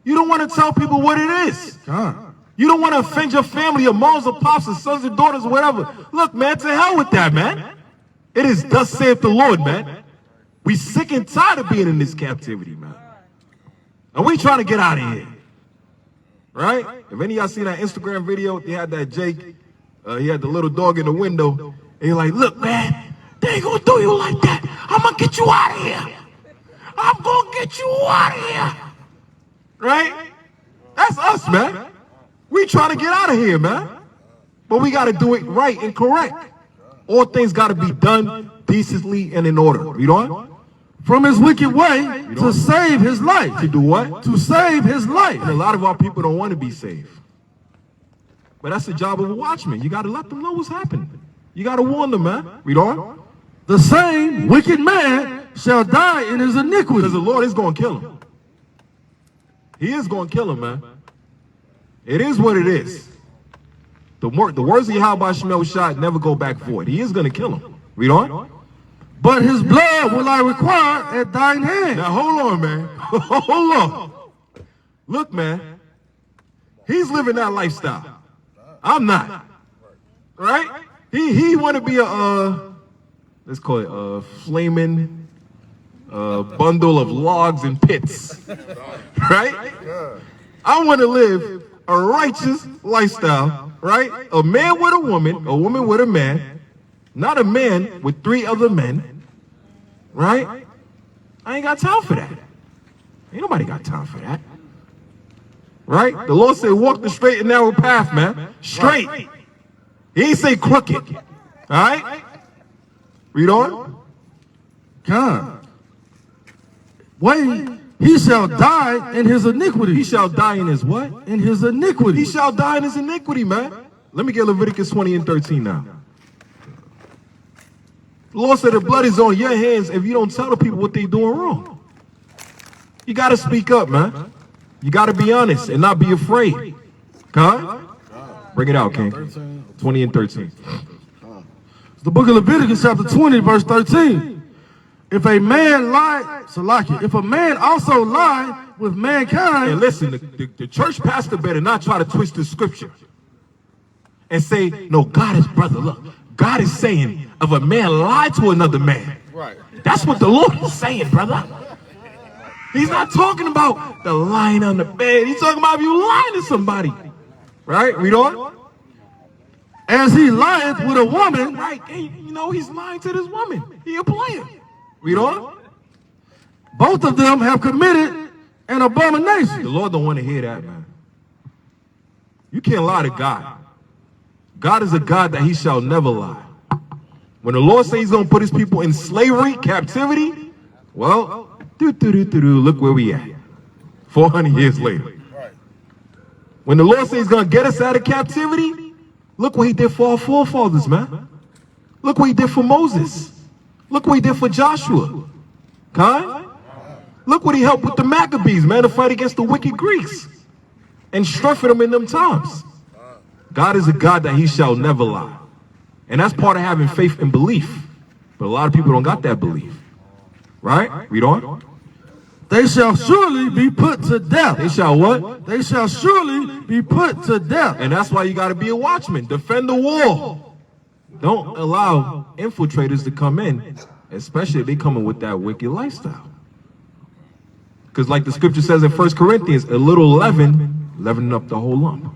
You don't want to tell people what it is. God. You don't want to offend your family, your moms or pops or sons or daughters or whatever. Look, man, to hell with that, man. It is thus saith the Lord, man. We sick and tired of being in this captivity, man. And we trying to get out of here. Right? If any of y'all seen that Instagram video, they had that Jake, he had the little dog in the window, and he's like, look, man, they ain't gonna do you like that. I'm gonna get you out of here. I'm gonna get you out of here. Right? That's us, man. We trying to get out of here, man. But we gotta do it right and correct. All things gotta be done decently and in order. Read on. From his wicked way to save his life. To do what? To save his life. And a lot of our people don't want to be saved. But that's the job of a watchman. You got to let them know what's happening. You got to warn them, man. Read on. The same wicked man shall die in his iniquity. Because the Lord is going to kill him. He is going to kill him, man. It is what it is. The words of Yahweh 𝐤𝐄 never go back void. He is going to kill him. Read on. But his blood will I require at thine hand. Now, hold on, man. Hold on. Look, man. He's living that lifestyle. I'm not. Right? He want to be a, let's call it a flaming bundle of logs and pits. Right? I want to live a righteous lifestyle, right? A man with a woman with a man, not a man with three other men, right? I ain't got time for that. Ain't nobody got time for that. Right? The Lord said, walk the straight and narrow path, man. Straight. He ain't say crooked. All right? Read on. God. Wait, he shall die in his iniquity. He shall die in his what? In his iniquity. He shall die in his iniquity, man. Let me get Leviticus 20 and 13 now. The Lord said the blood is on your hands if you don't tell the people what they're doing wrong. You got to speak up, man. You got to be honest and not be afraid. Huh? Bring it out, King. 20 and 13. The book of Leviticus chapter 20 verse 13. If a man lie, Salaki, if a man also lie with mankind, And listen, the church pastor better not try to twist the scripture and say, no, God is, brother, look, God is saying, if a man lie to another man, right? that's what the Lord is saying, brother. He's not talking about the lying on the bed. He's talking about if you lying to somebody. Right? Read on. As he lieth with a woman, Right. And, you know, he's lying to this woman. He a player. Read on. both of them have committed an abomination. The Lord don't want to hear that, man. You can't lie to God. God is a God that he shall never lie. When the Lord says he's going to put his people in slavery, captivity, well, look where we at. 400 years later. When the Lord says he's going to get us out of captivity, look what he did for our forefathers, man. Look what he did for Moses. Look what he did for Joshua. Kai? Look what he helped with the Maccabees, man, to fight against the wicked Greeks and strengthen them in them times. God is a God that he shall never lie. And that's part of having faith and belief. But a lot of people don't got that belief. Right? Read on. They shall surely be put to death. They shall what? They shall surely be put to death. And that's why you got to be a watchman. Defend the wall. Don't allow infiltrators to come in, especially if they come in with that wicked lifestyle. Because like the scripture says in 1 Corinthians, a little leaven, leavening up the whole lump.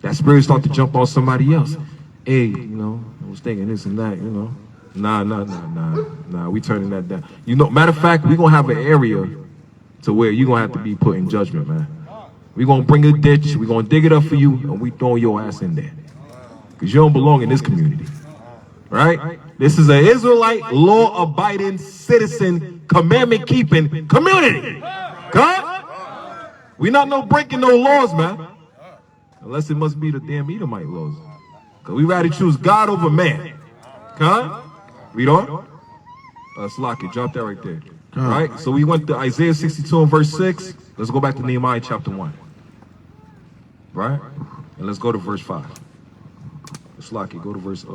That spirit start to jump on somebody else. Hey, you know, I was thinking this and that, you know. Nah, we turning that down. You know, matter of fact, we're going to have an area to where you're going to have to be put in judgment, man. We're going to bring a ditch, we're going to dig it up for you, and we throwing your ass in there. Because you don't belong in this community. Right? This is an Israelite, law-abiding, citizen, commandment-keeping community. God? We not no breaking no laws, man. Unless it must be the damn Edomite laws. Because we rather choose God over man. God? Read on. Slocky, drop that right there. All right, so we went to Isaiah 62 and verse 6. Let's go back to Nehemiah chapter 1. Right? And let's go to verse 5. Slocky, go to verse 4.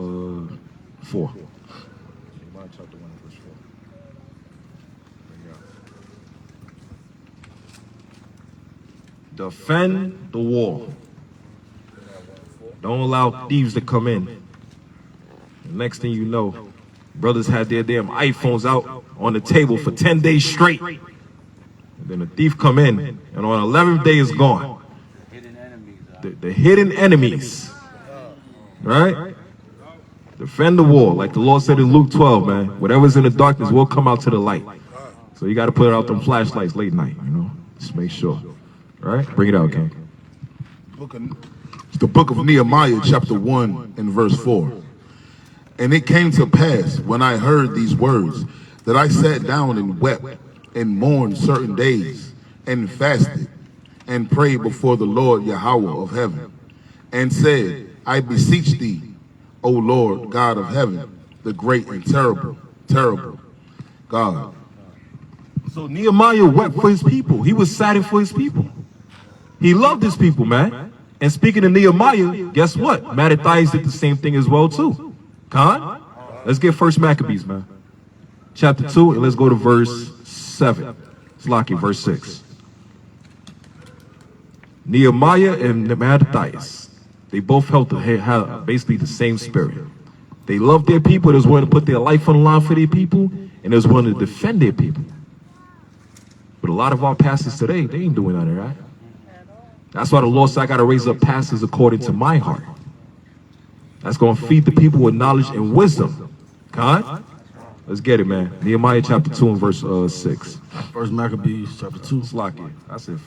Nehemiah chapter 1 verse 4. Defend the wall. Don't allow thieves to come in. The next thing you know, brothers had their damn iPhones out on the table for 10 days straight. And then the thief come in, and on 11th day is gone. The hidden enemies. Right? Defend the wall. Like the Lord said in Luke 12, man. Whatever's in the darkness will come out to the light. So you got to put out them flashlights late night, you know. Just make sure. Right? Bring it out, King. The book of Nehemiah, chapter 1 and verse 4. And it came to pass, when I heard these words, that I sat down and wept and mourned certain days and fasted and prayed before the Lord Yahweh of heaven and said, I beseech thee, O Lord God of heaven, the great and terrible God. So Nehemiah wept for his people. He was saddened for his people. He loved his people, man. And speaking of Nehemiah, guess what? Mattathias did the same thing as well, too. Con? Let's get First Maccabees, man. Chapter 2, and let's go to verse 7. It's lucky, verse 6. Nehemiah and Mattathias, they both held basically the same spirit. They loved their people. They was willing to put their life on the line for their people, and they was willing to defend their people. But a lot of our pastors today, they ain't doing none of that. That's why the Lord said I got to raise up pastors according to my heart. That's going to feed the people with knowledge and wisdom. God? Let's get it, man. Nehemiah chapter 2 and verse 6. First Maccabees chapter 2. Slocky. That's it.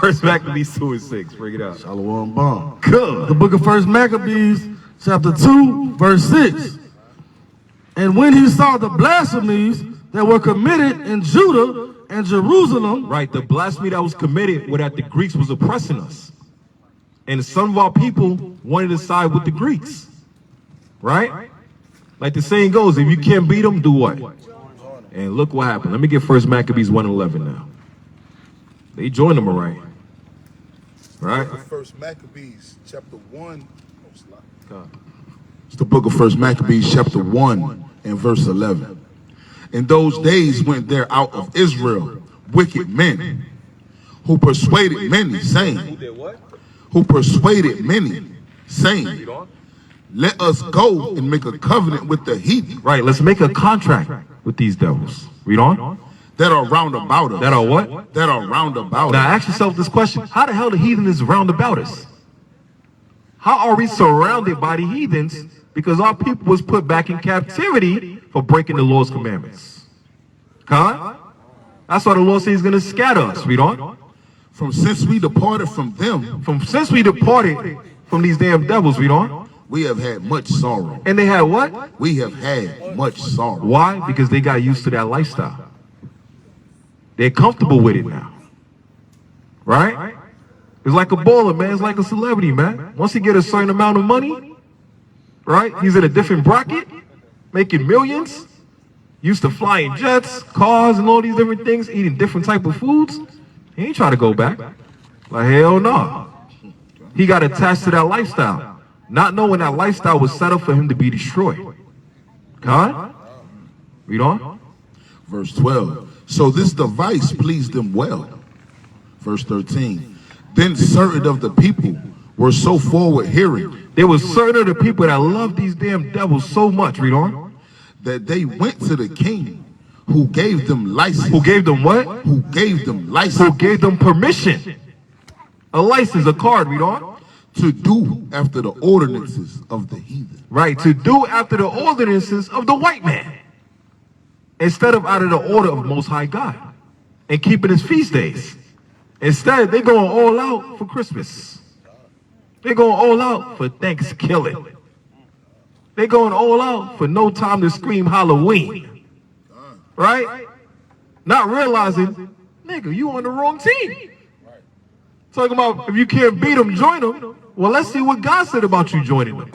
First Maccabees 2 and 6. Bring it out. Shalom bomb. Good. The book of First Maccabees chapter 2 verse 6. And when he saw the blasphemies that were committed in Judah and Jerusalem. Right, the blasphemy that was committed were that the Greeks was oppressing us. And some of our people wanted to side with the Greeks. Right? Like the saying goes, if you can't beat them, do what? And look what happened. Let me get First Maccabees 1:11 now. They joined them, all right. Right? First Maccabees chapter 1. It's the book of First Maccabees chapter 1 and and verse 11. In those days went there out of Israel wicked men who persuaded many, saying, Did what? who persuaded many, saying, Read on. let us go and make a covenant with the heathen Right, let's make a contract with these devils. Read on. that are round about us. That are what? That are round about Now us. ask yourself this question. How the hell the heathen is round about us? How are we surrounded by the heathens? Because our people was put back in captivity for breaking the Lord's commandments. Huh? That's why the Lord says he's going to scatter us. Read on. From since we departed from them, Since we departed from these damn devils, read on. we have had much sorrow. And they had what? We have had much sorrow. Why? Because they got used to that lifestyle. They're comfortable with it now. Right? It's like a baller, man. It's like a celebrity, man. Once he get a certain amount of money, right? He's in a different bracket, making millions, used to flying jets, cars, and all these different things, eating different type of foods. He ain't trying to go back. Like, hell no. He got attached to that lifestyle, not knowing that lifestyle was set up for him to be destroyed. Huh? Read on. Verse 12. So this device pleased them well. Verse 13. Then certain of the people were so forward hearing There was certain of the people that loved these damn devils so much, read on, that they went to the king who gave them license. who gave them what? Who gave them Who license gave them permission. A license, a card, read on. to do after the ordinances of the heathen. Right, to do after the ordinances of the white man, instead of out of the order of Most High God, and keeping his feast days. Instead, they're going all out for Christmas. They're going all out for Thanksgiving. They're going all out for no time to scream Halloween. Right? Not realizing, nigga, you on the wrong team. Talking about if you can't beat them, join them. Well, let's see what God said about you joining them.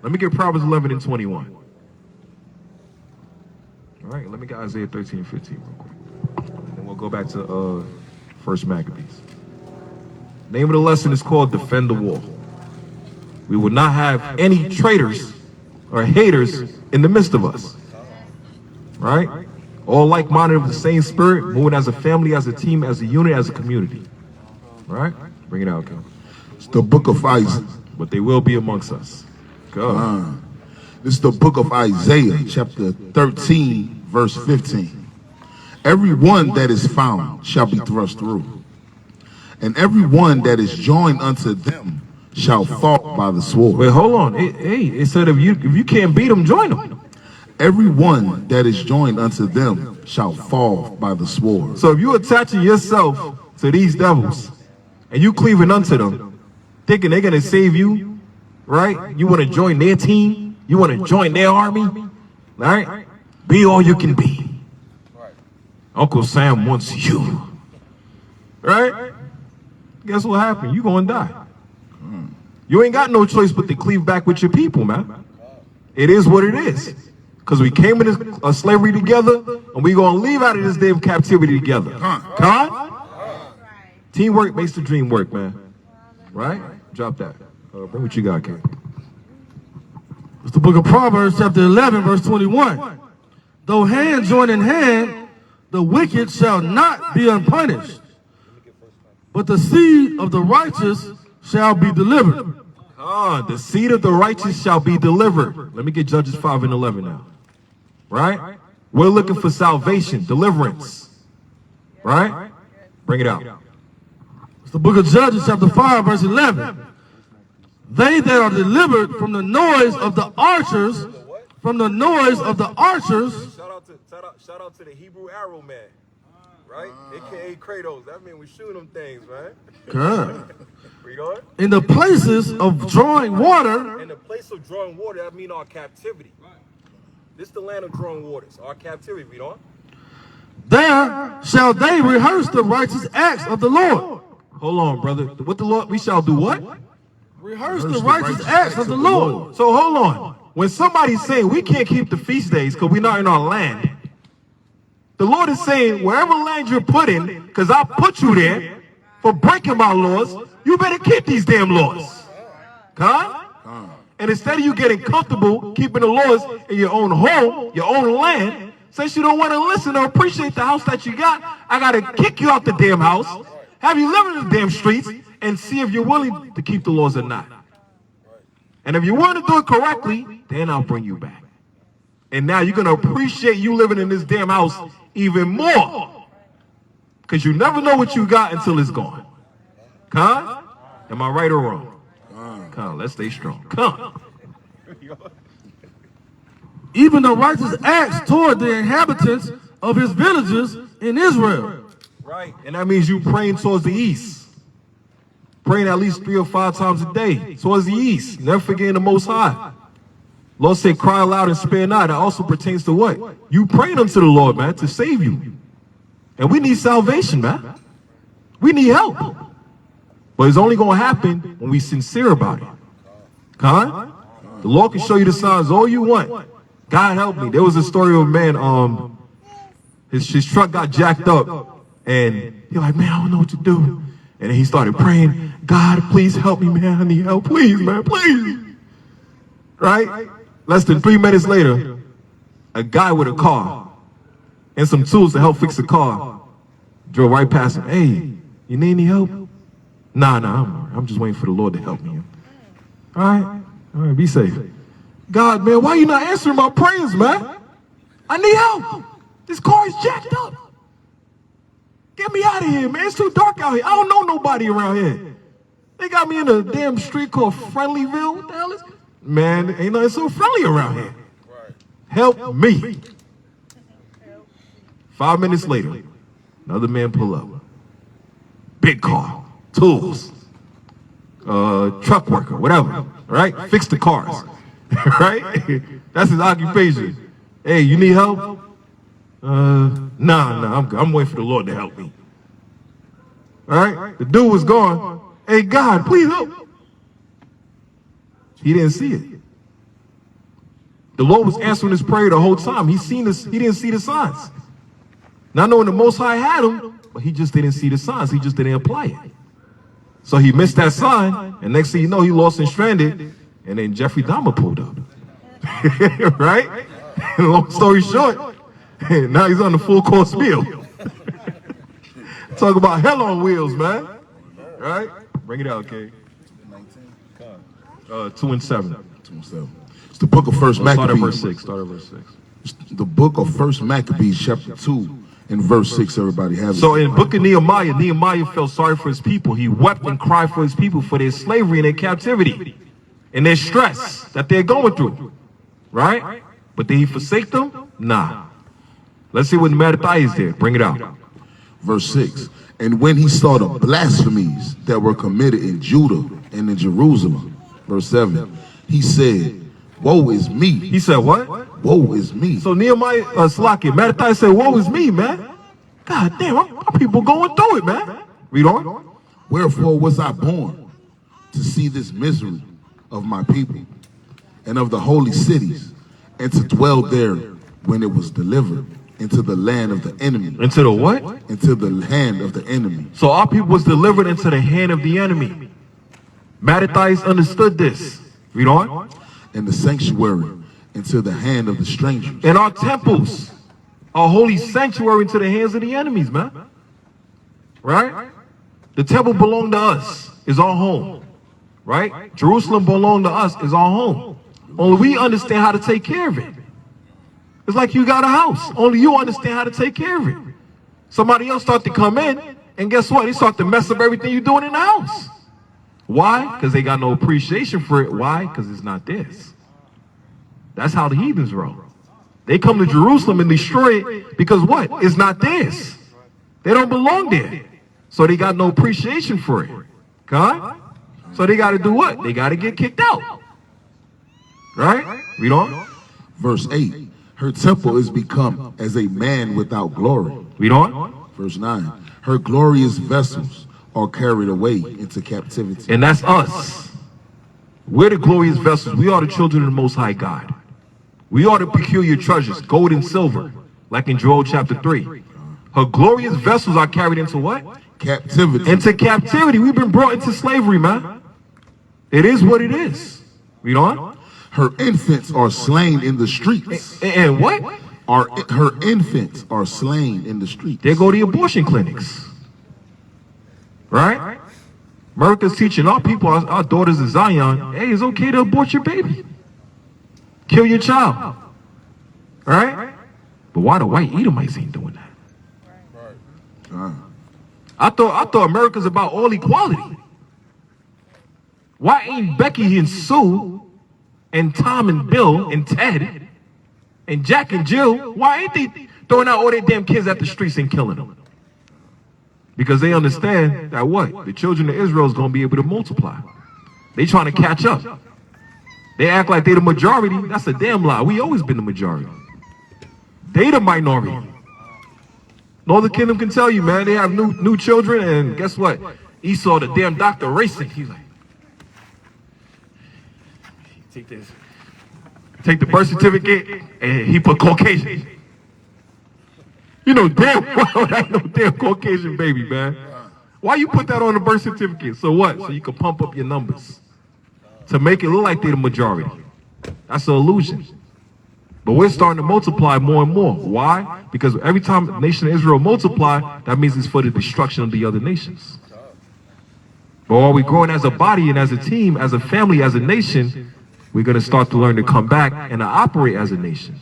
Let me get Proverbs 11 and 21. All right, let me get Isaiah 13 and 15 real quick. And we'll go back to First Maccabees. Name of the lesson is called Defend the Wall. We will not have any traitors or haters in the midst of us. Right? All like-minded of the same spirit, moving as a family, as a team, as a unit, as a community. Right? Bring it out, Kel. It's the book of Isaiah. But they will be amongst us. Go. This is the book of Isaiah, chapter 13, verse 15. Every one that is found shall be thrust through, and every one that is joined unto them shall fall by the sword. Wait, hold on. Hey, it said if you can't beat them, join them. Every one that is joined unto them shall fall by the sword. So if you attaching yourself to these devils and you cleaving unto them, thinking they're gonna save you, right? You want to join their team, you want to join their army, right? Be all you can be. Uncle Sam wants you, right? Guess what happened? You gonna die. You ain't got no choice but to cleave back with your people, man. It is what it is. Because we came into slavery together, and we gonna leave out of this damn captivity together. Huh? Teamwork makes the dream work, man. Right? Drop that. Bring what you got, King. It's the book of Proverbs, chapter 11, verse 21. Though hand join in hand, the wicked shall not be unpunished, but the seed of the righteous shall be delivered. The seed of the righteous shall be delivered. Let me get Judges 5 and 11 now. Right? We're looking for salvation, deliverance. Right? Bring it out. It's the book of Judges, chapter 5, verse 11. They that are delivered from the noise of the archers, from the noise of the archers. Shout out to the Hebrew arrow man, right? AKA Kratos. That means we shooting them things, man. Good. Read on. In the places of drawing water. In the place of drawing water, that means our captivity. This is the land of drawing waters, our captivity. Read on. There shall they rehearse the righteous acts of the Lord. Hold on, brother. What the Lord? We shall do what? Rehearse the righteous acts of the Lord. So hold on. When somebody's saying we can't keep the feast days because we're not in our land, the Lord is saying wherever land you're put in, because I put you there for breaking my laws, you better keep these damn laws. Huh? And instead of you getting comfortable keeping the laws in your own home, your own land, since you don't want to listen or appreciate the house that you got, I got to kick you out the damn house, have you live in the damn streets, and see if you're willing to keep the laws or not. And if you want to do it correctly, then I'll bring you back. And now you're going to appreciate you living in this damn house even more. Because you never know what you got until it's gone. Con? Am I right or wrong? Con, let's stay strong. Con. Even the righteous acts toward the inhabitants of his villages in Israel. Right. And that means you praying towards the east. Praying at least 3 or 5 times a day towards the east. Never forgetting the Most High. Lord said, cry aloud and spare not. That also pertains to what? You praying unto the Lord, man, to save you. And we need salvation, man. We need help. But it's only going to happen when we sincere about it. Con? The Lord can show you the signs all you want. God help me. There was a story of a man, his truck got jacked up. And he's like, man, I don't know what to do. And then he started praying, God, please help me, man. I need help. Please, man, please. Right? Less than 3 minutes later, a guy with a car and some tools to help fix the car drove right past him. Hey, you need any help? Nah, I'm just waiting for the Lord to help me. All right, be safe. God, man, why you not answering my prayers, man? I need help. This car is jacked up. Get me out of here, man. It's too dark out here. I don't know nobody around here. They got me in a damn street called Friendlyville. What the hell is it? Man, ain't nothing so friendly around here. Help me. 5 minutes later, another man pull up. Big car, tools, truck worker, whatever, right? Fix the cars, right? That's his occupation. Hey, you need help? Nah, I'm waiting for the Lord to help me. All right? The dude was gone. Hey, God, please help. He didn't see it. The Lord was answering his prayer the whole time. He didn't see the signs. Not knowing the Most High had him, but he just didn't see the signs. He just didn't apply it. So he missed that sign, and next thing you know, he lost and stranded, and then Jeffrey Dahmer pulled up. Right? Long story short, now he's on the full course meal. Talk about hell on wheels, man. Right? Bring it out, okay? 2 and 7. 2 and 7. It's the book of First Maccabees. Start at verse 6. It's the book of First Maccabees, chapter 2 and verse 6. Everybody have it. So in the book of Nehemiah felt sorry for his people. He wept and cried for his people for their slavery and their captivity and their stress that they're going through. Right? But did he forsake them? Nah. Let's see what Mattathias did. Bring it out. Verse 6. And when he saw the blasphemies that were committed in Judah and in Jerusalem, verse 7, he said, woe is me. He said what? Woe is me. So Nehemiah, Mattathias said, woe is me, man. God damn, our people going through it, man. Read on. Wherefore was I born to see this misery of my people and of the holy cities, and to dwell there when it was delivered into the land of the enemy. Into the what? Into the hand of the enemy. So our people was delivered into the hand of the enemy. Mattathias understood this. Read on. And the sanctuary into the hand of the strangers. And our temples, our holy sanctuary into the hands of the enemies, man. Right? The temple belonged to us, is our home. Right? Jerusalem belonged to us, is our home. Only we understand how to take care of it. It's like you got a house. Only you understand how to take care of it. Somebody else start to come in, and guess what? They start to mess up everything you're doing in the house. Why? Because they got no appreciation for it. Why? Because it's not theirs. That's how the heathens roll. They come to Jerusalem and destroy it because what? It's not theirs. They don't belong there. So they got no appreciation for it. Okay? So they got to do what? They got to get kicked out. Right? Read on. Verse 8. Her temple is become as a man without glory. Read on. Verse 9. Her glorious vessels are carried away into captivity. And that's us. We're the glorious vessels. We are the children of the Most High God. We are the peculiar treasures, gold and silver, like in Joel chapter 3. Her glorious vessels are carried into what? Captivity. Into captivity. We've been brought into slavery, man. It is what it is. Read on. Her infants are slain in the streets. And what? Her infants are slain in the streets. They go to the abortion clinics. Right? America's teaching our people, our daughters in Zion, hey, it's okay to abort your baby. Kill your child. Right? But why the white Edomites ain't doing that? I thought America's about all equality. Why ain't Becky and Sue and Tom and Bill and Ted and Jack and Jill, why ain't they throwing out all their damn kids at the streets and killing them? Because they understand that what? The children of Israel is going to be able to multiply. They trying to catch up. They act like they the majority. That's a damn lie. We always been the majority. They the minority. Northern Kingdom can tell you, man, they have new children, and guess what? Esau, the damn doctor, racing. He's like, take this. Take the birth certificate, and he put Caucasian. You know damn well that ain't no damn Caucasian baby, man. Why you put that on the birth certificate? So what? So you can pump up your numbers. To make it look like they're the majority. That's an illusion. But we're starting to multiply more and more. Why? Because every time the nation of Israel multiply, that means it's for the destruction of the other nations. But while we're growing as a body and as a team, as a family, as a nation, we're going to start to learn to come back and to operate as a nation.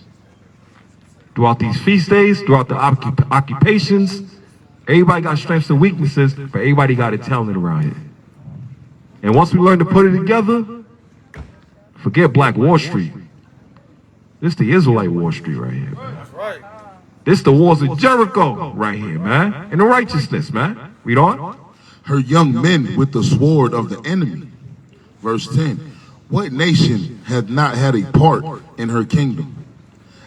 Throughout these feast days, throughout the occupations, everybody got strengths and weaknesses, but everybody got a talent around here. And once we learn to put it together, forget Black Wall Street. This the Israelite Wall Street right here, man. This the walls of Jericho right here, man. And the righteousness, man. Read on. Her young men with the sword of the enemy. Verse 10. What nation hath not had a part in her kingdom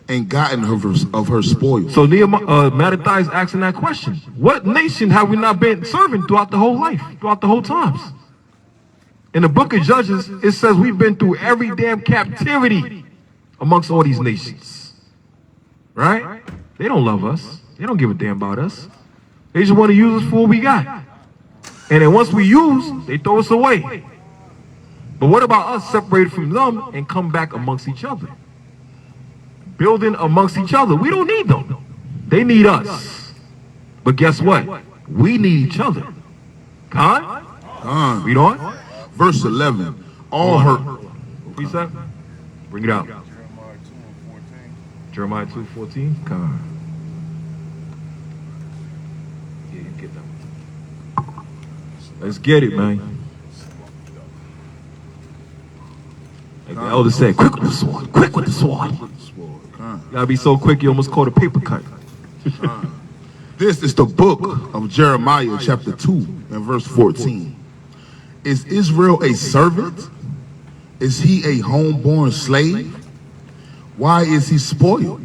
and gotten of her spoil? So Mattathiah is asking that question. What nation have we not been serving throughout the whole life, throughout the whole times? In the book of Judges, it says we've been through every damn captivity amongst all these nations. Right? They don't love us. They don't give a damn about us. They just want to use us for what we got. And then once we use, they throw us away. But what about us separated from them and come back amongst each other? Building amongst each other. We don't need them. They need us. But guess what? We need each other. Read on. Verse 11. All her... Read that? Bring it out. Jeremiah 2:14. Yeah, you get that. Let's get it, man. Like the elder said, quick with the sword. Quick with the sword. You gotta be so quick you almost caught a paper cut. This is the book of Jeremiah chapter 2 and verse 14. Is Israel a servant? Is he a homeborn slave? Why is he spoiled?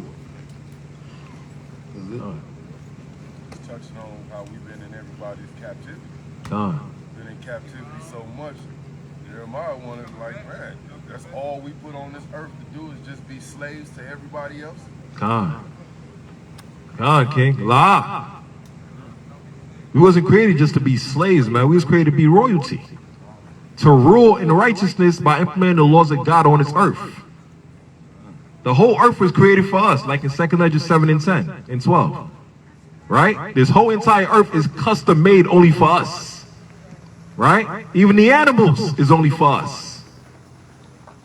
Touching on how we've been in everybody's captivity. Been in captivity so much. Jeremiah wanted like, man, that's all we put on this earth to do is just be slaves to everybody else. King. La. We wasn't created just to be slaves, man. We was created to be royalty. To rule in righteousness by implementing the laws of God on this earth. The whole earth was created for us, like in 2 Lectures 7 and 10 and 12. Right? This whole entire earth is custom made only for us. Right? Even the animals is only for us.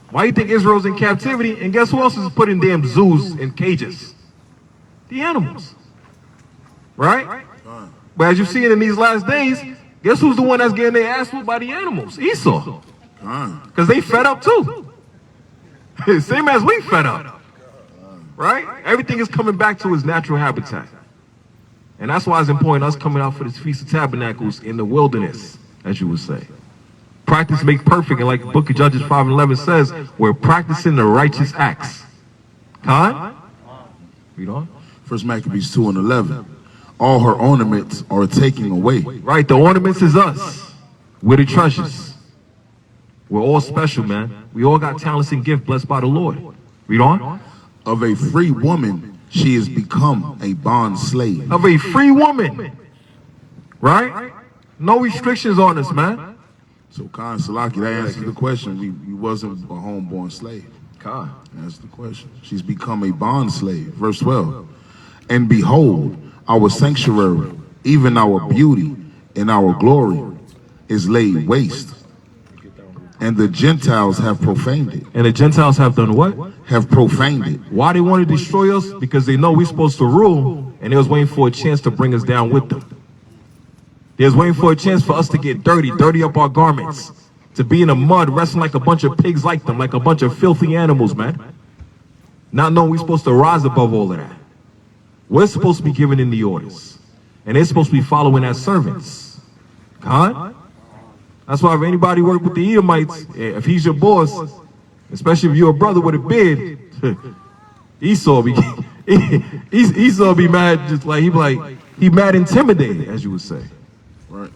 Why do you think Israel's in captivity? And guess who else is put in damn zoos and cages? The animals. Right? But as you see it in these last days, guess who's the one that's getting their ass whooped by the animals? Esau. Because they fed up too. Same as we fed up. Right? Everything is coming back to its natural habitat. And that's why it's important us coming out for this Feast of Tabernacles in the wilderness, as you would say. Practice makes perfect, and like the book of Judges 5 and 11 says, we're practicing the righteous acts. Read on. 1 Maccabees 2 and 11. All her ornaments are taken away. Right, the ornaments is us. We're the treasures. We're all special, man. We all got talents and gifts blessed by the Lord. Read on. Of a free woman, she has become a bond slave. Of a free woman. Right? No restrictions on us, man. So Khan Salaki, that answers the question. We wasn't a homeborn slave. Khan. That's the question. She's become a bond slave. Verse 12. And behold, our sanctuary, even our beauty and our glory, is laid waste. And the Gentiles have profaned it. And the Gentiles have done what? Have profaned it. Why they want to destroy us? Because they know we're supposed to rule, and they was waiting for a chance to bring us down with them. They was waiting for a chance for us to get dirty up our garments, to be in the mud, wrestling like a bunch of pigs like them, like a bunch of filthy animals, man. Not knowing we're supposed to rise above all of that. We're supposed to be giving in the orders, and they're supposed to be following as servants. Huh? That's why if anybody work with the Edomites, if he's your boss, especially if you're a brother with a beard, Esau be mad, just like he mad intimidated, as you would say. Right.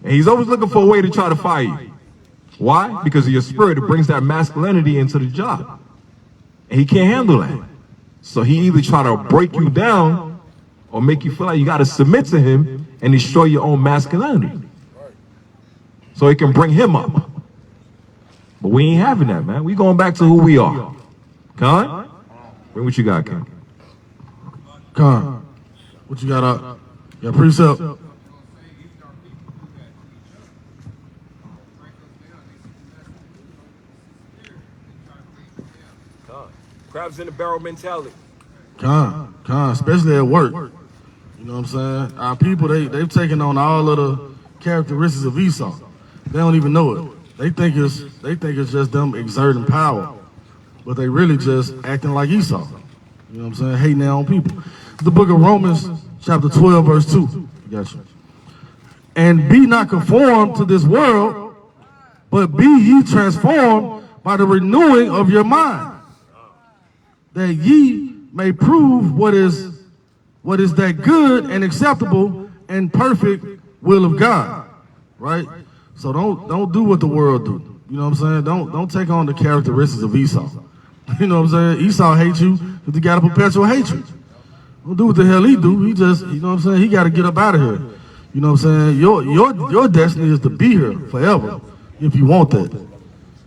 And he's always looking for a way to try to fire you. Why? Because of your spirit. It brings that masculinity into the job. And he can't handle that. So he either try to break you down or make you feel like you got to submit to him and destroy your own masculinity. So it can bring him up. But we ain't having that, man. We going back to who we are. Khan? Bring what you got, Khan. Khan, what you got up? You got precept? Crabs in the barrel mentality. Khan, especially at work. You know what I'm saying? Our people, they've taken on all of the characteristics of Esau. They don't even know it. They think it's just them exerting power, but they really just acting like Esau. You know what I'm saying? Hating their own people. The book of Romans, chapter 12, verse 2. Got you. And be not conformed to this world, but be ye transformed by the renewing of your mind, that ye may prove what is that good and acceptable and perfect will of God. Right? So don't do what the world do. You know what I'm saying? Don't take on the characteristics of Esau. You know what I'm saying? Esau hates you because he got a perpetual hatred. Don't do what the hell he do. He just, you know what I'm saying? He got to get up out of here. You know what I'm saying? Your destiny is to be here forever if you want that.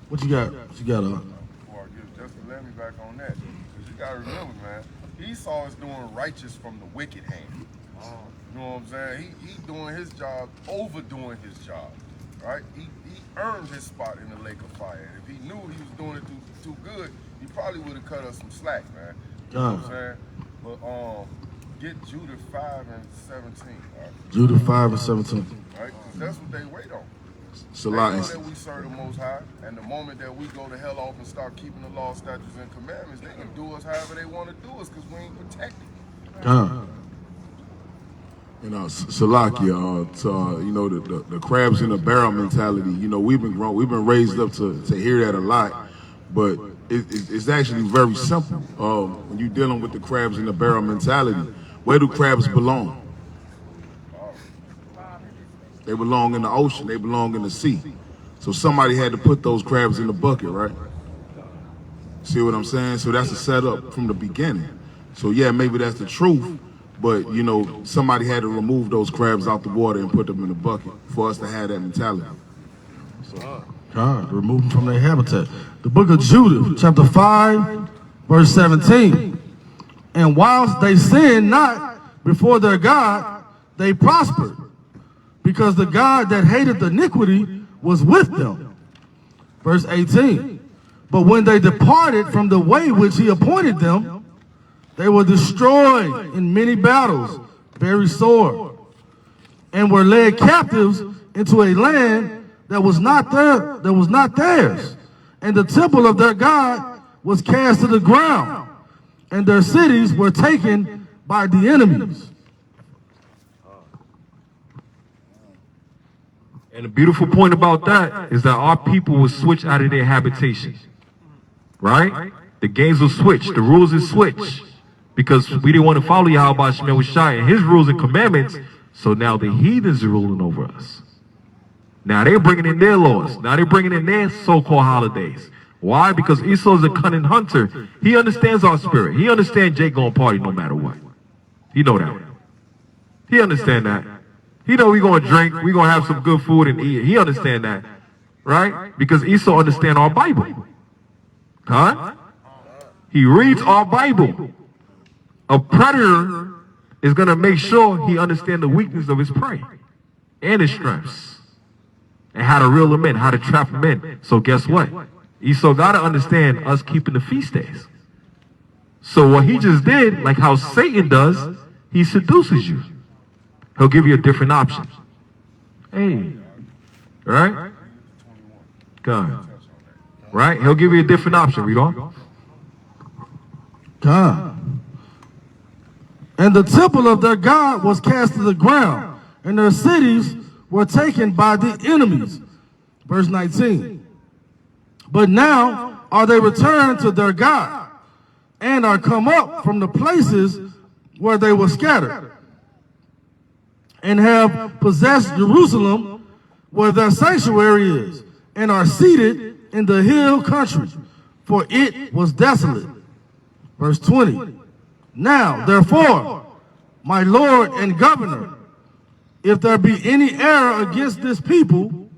What you got? Just to let me back on that, because you got to remember, man, Esau is doing righteous from the wicked hand. You know what I'm saying? He doing his job, overdoing his job, right? He earned his spot in the lake of fire. If he knew he was doing it too good, he probably would have cut us some slack, man. You know what I'm saying? But get Judah 5 and 17, right? Judah 5 and 17. Right? Because that's what they wait on. So They know that we serve the Most High, and the moment that we go to hell off and start keeping the law, statutes, and commandments, they can do us however they want to do us because we ain't protected. You know, Salakia, you know, the crabs in the barrel mentality, you know, we've been raised up to hear that a lot, but it's actually very simple. When you're dealing with the crabs in the barrel mentality, where do crabs belong? They belong in the ocean, they belong in the sea. So somebody had to put those crabs in the bucket, right? See what I'm saying? So that's a setup from the beginning. So yeah, maybe that's the truth, but you know, somebody had to remove those crabs out the water and put them in the bucket for us to have that mentality. God, remove them from their habitat. The book of Judah, chapter 5, verse 17. And whilst they sinned not before their God, they prospered, because the God that hated iniquity was with them. Verse 18. But when they departed from the way which he appointed them, they were destroyed in many battles, very sore, and were led captives into a land that was not theirs. And the temple of their God was cast to the ground, and their cities were taken by the enemies. And the beautiful point about that is that our people will switch out of their habitation. Right? The games will switch. The rules will switch. Because we didn't want to follow Yahweh Shemel Shai and his rules and commandments. So now the heathens are ruling over us. Now they're bringing in their laws. Now they're bringing in their so-called holidays. Why? Because Esau's a cunning hunter. He understands our spirit. He understands Jake gonna party no matter what. He know that. He understand that. He know we gonna drink. We gonna have some good food and eat. He understand that. right? Because Esau understands our Bible. Huh? He reads our Bible. A predator is going to make sure he understands the weakness of his prey and his strengths and how to reel them in, how to trap them in. So guess what? Esau got to understand us keeping the feast days. So what he just did, like how Satan does, he seduces you. He'll give you a different option. Hey, right? God. Right? He'll give you a different option. Read on. God. And the temple of their God was cast to the ground, and their cities were taken by the enemies. Verse 19. But now are they returned to their God, and are come up from the places where they were scattered, and have possessed Jerusalem, where their sanctuary is, and are seated in the hill country, for it was desolate. Verse 20. Now, therefore, my Lord and Governor, if there be any error against this people,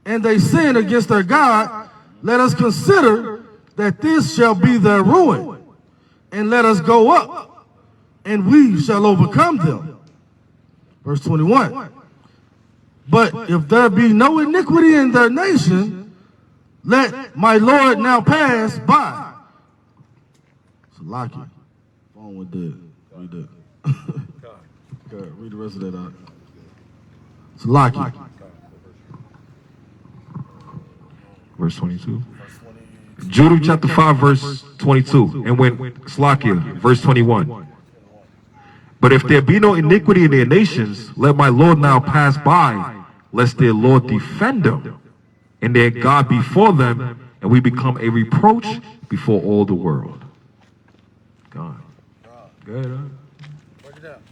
and they sin against their God, let us consider that this shall be their ruin, and let us go up, and we shall overcome them. Verse 21. But if there be no iniquity in their nation, let my Lord now pass by. Salaki. Phone went dead. Read that. Good. Read the rest of that out. Salaki. Verse 22. Judah chapter 5, verse 22. And when Slakia, verse 21. But if there be no iniquity in their nations, let my Lord now pass by, lest their Lord defend them, and their God before them, and we become a reproach before all the world. God. Good, huh? Break it down.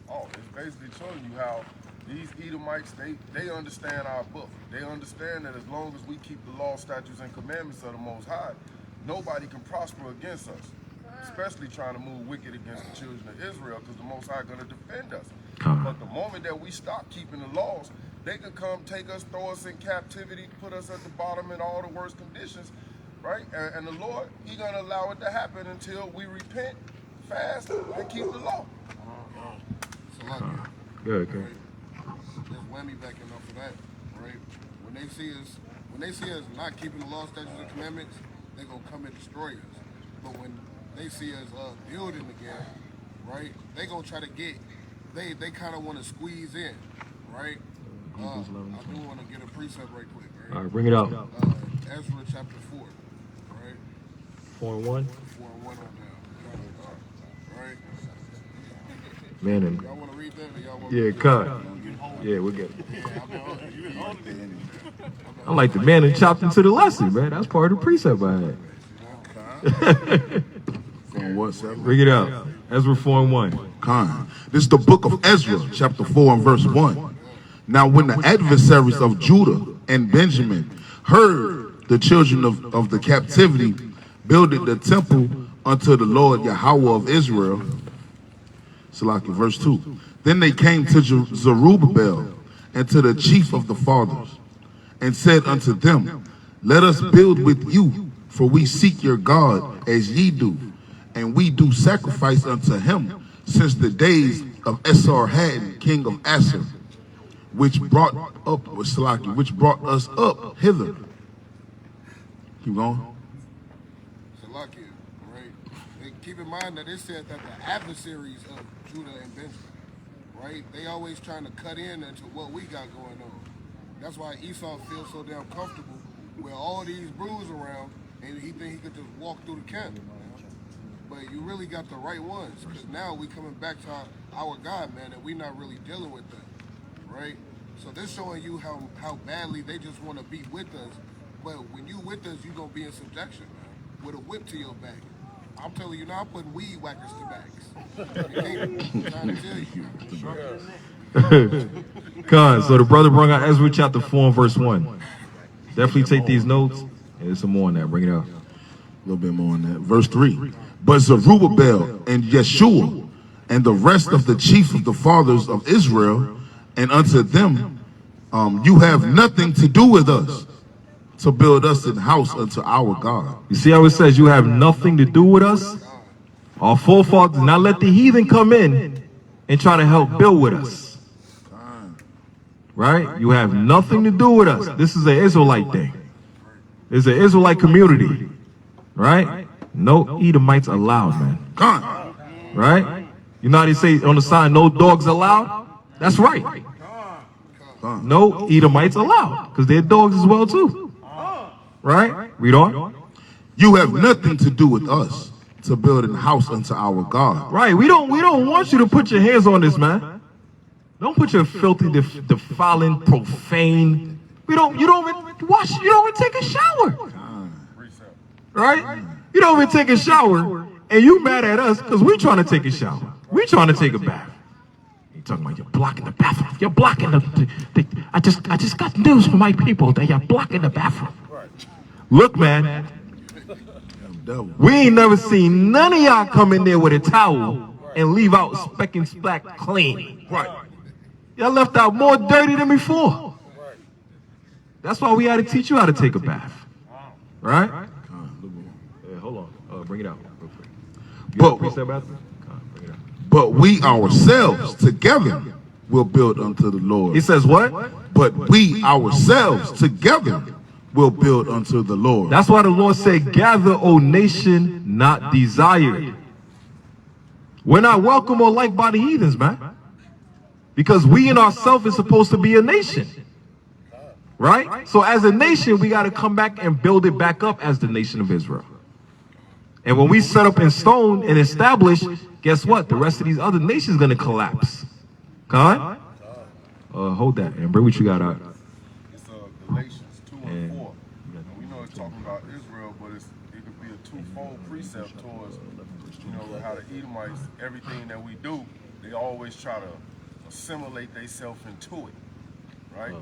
Oh, it's basically showing you how these Edomites, they understand our book. They understand that as long as we keep the law, statutes, and commandments of the Most High, nobody can prosper against us, especially trying to move wicked against the children of Israel, because the Most High is going to defend us. But the moment that we stop keeping the laws, they can come take us, throw us in captivity, put us at the bottom in all the worst conditions, right? And the Lord, He's going to allow it to happen until we repent, fast, and keep the law. Good, okay. Just whammy backing off of that, right? When they see us not keeping the law, statutes, and commandments, they're gonna come and destroy us. But when they see us building again, right? They gonna try to get. They kind of want to squeeze in, right? I do want to get a precept right quick, right? All right, bring it out. Ezra chapter 4, right? 4 and 1. 4 and 1 on down, right? Man, and Y'all want to read that? Or y'all want yeah, cut. Yeah, we'll get it. I like the man and chopped into the lesson, man. That's part of the precept I had. From what, 7? Bring it out. Ezra 4 and 1. Khan. This is the book of Ezra, chapter 4 and verse 1. Now when the adversaries of Judah and Benjamin heard the children of the captivity builded the temple unto the Lord Yahweh of Israel, Salaki, verse 2. Then they came to Zerubbabel and to the chief of the fathers, and said unto them, let us build with you, for we seek your God as ye do, and we do sacrifice unto him since the days of Esarhaddon, king of Assur, which brought us up hither. Keep going. Salakia, right? And keep in mind that it said that the adversaries of Judah and Benjamin, right? They always trying to cut in into what we got going on. That's why Esau feels so damn comfortable with all these brews around, and he think he could just walk through the camp. But you really got the right ones, because now we coming back to our God, man, and we not really dealing with them, right? So they're showing you how badly they just want to be with us. But when you with us, you going to be in subjection, man, with a whip to your back. I'm telling you now, I'm putting weed whackers to backs. I'm trying to tell you. Con, so the brother brought out Ezra chapter 4 and verse 1. Definitely take these notes. And there's some more on that. Bring it out. A little bit more on that. Verse 3. But Zerubbabel and Yeshua and the rest of the chief of the fathers of Israel, and unto them You have nothing to do with us to build us an house unto our God. You see how it says you have nothing to do with us? Our forefathers did not let the heathen come in and try to help build with us. Right? You have nothing to do with us. This is an Israelite thing. It's an Israelite community. Right? No Edomites allowed, man. Right? You know how they say on the sign, no dogs allowed? That's right. No Edomites allowed, because they're dogs as well too. Right? Read on. You have nothing to do with us to build a house unto our God. Right. We don't want you to put your hands on this, man. Don't put your filthy, defiling, profane. You don't even wash. You don't even take a shower. Right? You don't even take a shower, and you mad at us because we trying to take a shower. We trying to take a bath. You talking about you're blocking the bathroom. You're blocking the I just got news from my people that you're blocking the bathroom. Look, man. We ain't never seen none of y'all come in there with a towel and leave out speck and splack clean. Right. Y'all left out more dirty than before. That's why we had to teach you how to take a bath. Right? Yeah, hold on. Bring it out real quick. You got a precept bathroom? Bring it out. But we ourselves together will build unto the Lord. He says what? But we ourselves together will build unto the Lord. That's why the Lord said, gather, O nation, not desired. We're not welcome or liked by the heathens, man. Because we in ourselves is supposed to be a nation. Right? So as a nation, we got to come back and build it back up as the nation of Israel. And when we set up in stone and establish, guess what? The rest of these other nations going to collapse. Con? Hold that and bring what you got out. It's Galatians 2:4. We know it's talking about Israel, but it could be a twofold precept towards, how the Edomites, everything that we do, they always try to assimilate themselves into it, right?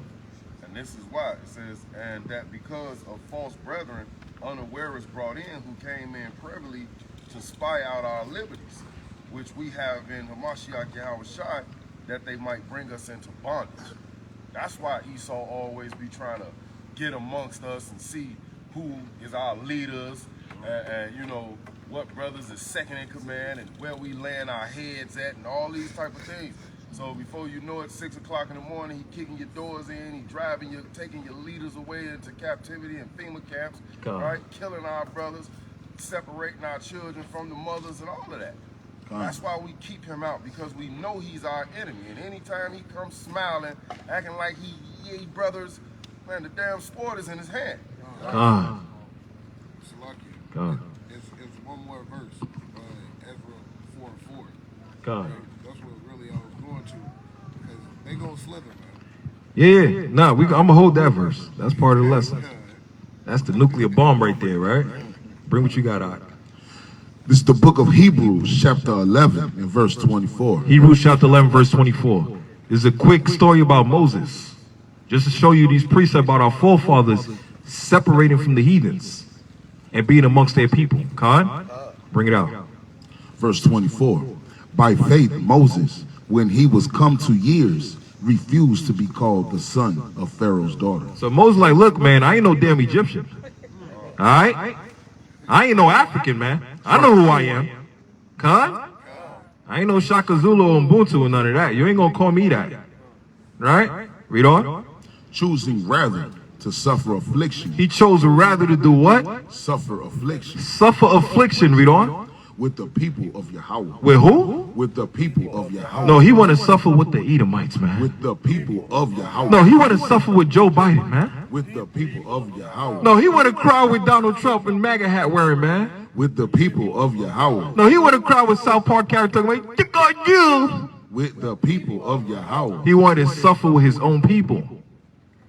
And this is why it says, and that because of false brethren, unawares brought in, who came in privily to spy out our liberties, which we have in HOI, that they might bring us into bondage. That's why Esau always be trying to get amongst us and see who is our leaders, and what brothers is second in command, and where we laying our heads at, and all these type of things. So before you know it, 6 o'clock in the morning, he kicking your doors in, he driving you, taking your leaders away into captivity and FEMA camps, right? Killing our brothers, separating our children from the mothers and all of that. That's why we keep him out, because we know he's our enemy. And anytime he comes smiling, acting like he brothers, man, the damn sword is in his hand. It's lucky. It's one more verse, Ezra 4:4. That's what really I was going to, because they gonna slither, man. Yeah. Nah, I'm gonna hold that verse. That's part of the lesson. That's the nuclear bomb right there, right? Bring what you got out. This is the book of Hebrews, chapter 11, and verse 24. Hebrews chapter 11, verse 24. This is a quick story about Moses, just to show you these precepts about our forefathers separating from the heathens and being amongst their people. Khan, bring it out. Verse 24. By faith, Moses, when he was come to years, refused to be called the son of Pharaoh's daughter. So Moses like, look, man, I ain't no damn Egyptian. All right? I ain't no African, man. I know who I am. Khan? I ain't no Shaka Zulu or Ubuntu or none of that. You ain't gonna call me that. Right? Read on. Choosing rather to suffer affliction. He chose rather to do what? Suffer affliction. Suffer affliction. Read on. With the people of Yahweh. With who? With the people of Yahweh. No, he want to suffer with the Edomites, man. With the people of Yahweh. No, he want to suffer with Joe Biden, man. With the people of Yahweh. No, he want to cry with Donald Trump and MAGA hat wearing, man. With the people of Yahweh. No, he want to cry with South Park character like, "Look on you." With the people of Yahweh. He wanted to suffer with his own people.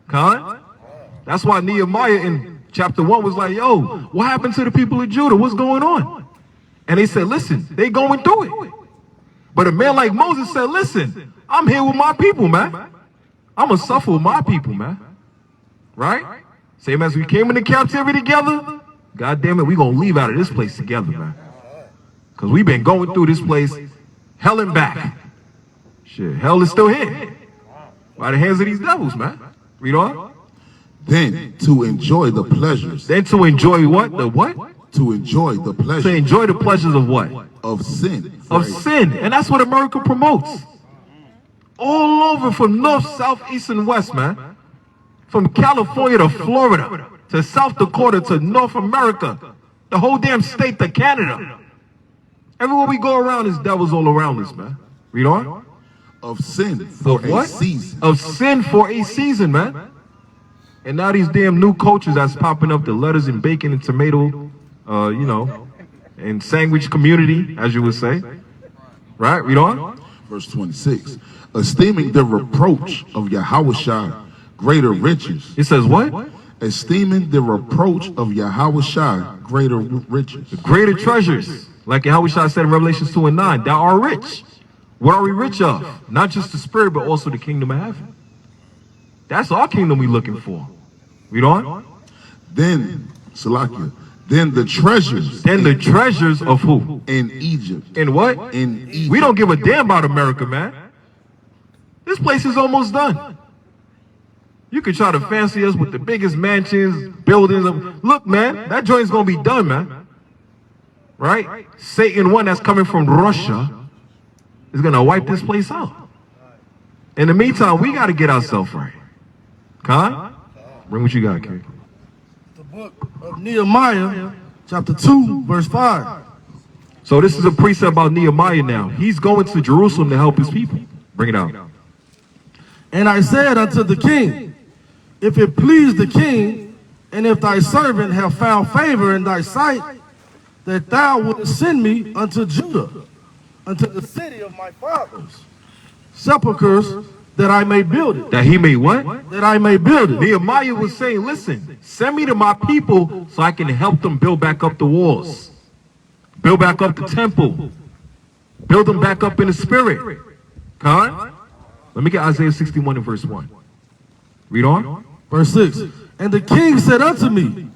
Con? That's why Nehemiah in chapter 1 was like, yo, what happened to the people of Judah? What's going on? And they said, listen, they going through it. But a man like Moses said, listen, I'm here with my people, man. I'm going to suffer with my people, man. Right? Same as we came into captivity together, God damn it, we going to leave out of this place together, man. Because we've been going through this place, hell and back. Shit, hell is still here. By the hands of these devils, man. Read on. Then to enjoy the pleasures. Then to enjoy what? The what? To enjoy the To pleasures enjoy the pleasures of what? of sin. Of sin. And that's what America promotes. All over from north, south, east, and west, man. From California to Florida, to South Dakota, to North America. The whole damn state to Canada. Everywhere we go around, there's devils all around us, man. Read on. Of sin for Of what? a season. Of sin for a season, man. And now these damn new cultures that's popping up, the lettuce and bacon and tomato, you know, and sandwich community, as you would say. Right? Read on. Verse 26. Esteeming the reproach of Yahweh greater riches. It says what? Esteeming the reproach of Yahweh greater riches. Greater treasures. Like Yahweh said in Revelations 2:9, thou art rich. What are we rich of? Not just the spirit, but also the kingdom of heaven. That's our kingdom we looking for. Read on. Then, Salakia, then the treasures. Then the treasures of who? In Egypt. In what? In Egypt. We don't give a damn about America, man. This place is almost done. You can try to fancy us with the biggest mansions, buildings. Look, man, that joint's going to be done, man. Right? Satan one that's coming from Russia is going to wipe this place out. In the meantime, we got to get ourselves right. Khan? Bring what you got, kid. The book of Nehemiah, chapter 2, verse 5. So this is a precept about Nehemiah now. He's going to Jerusalem to help his people. Bring it out. And I said unto the king, if it please the king, and if thy servant have found favor in thy sight, that thou wouldest send me unto Judah, unto the city of my fathers, sepulchres, that I may build it. That he may what? That I may build it. Nehemiah was saying, listen, send me to my people so I can help them build back up the walls. Build back up the temple. Build them back up in the spirit. Khan? Let me get Isaiah 61 and verse 1. Read on. Verse 6. And the king said unto me,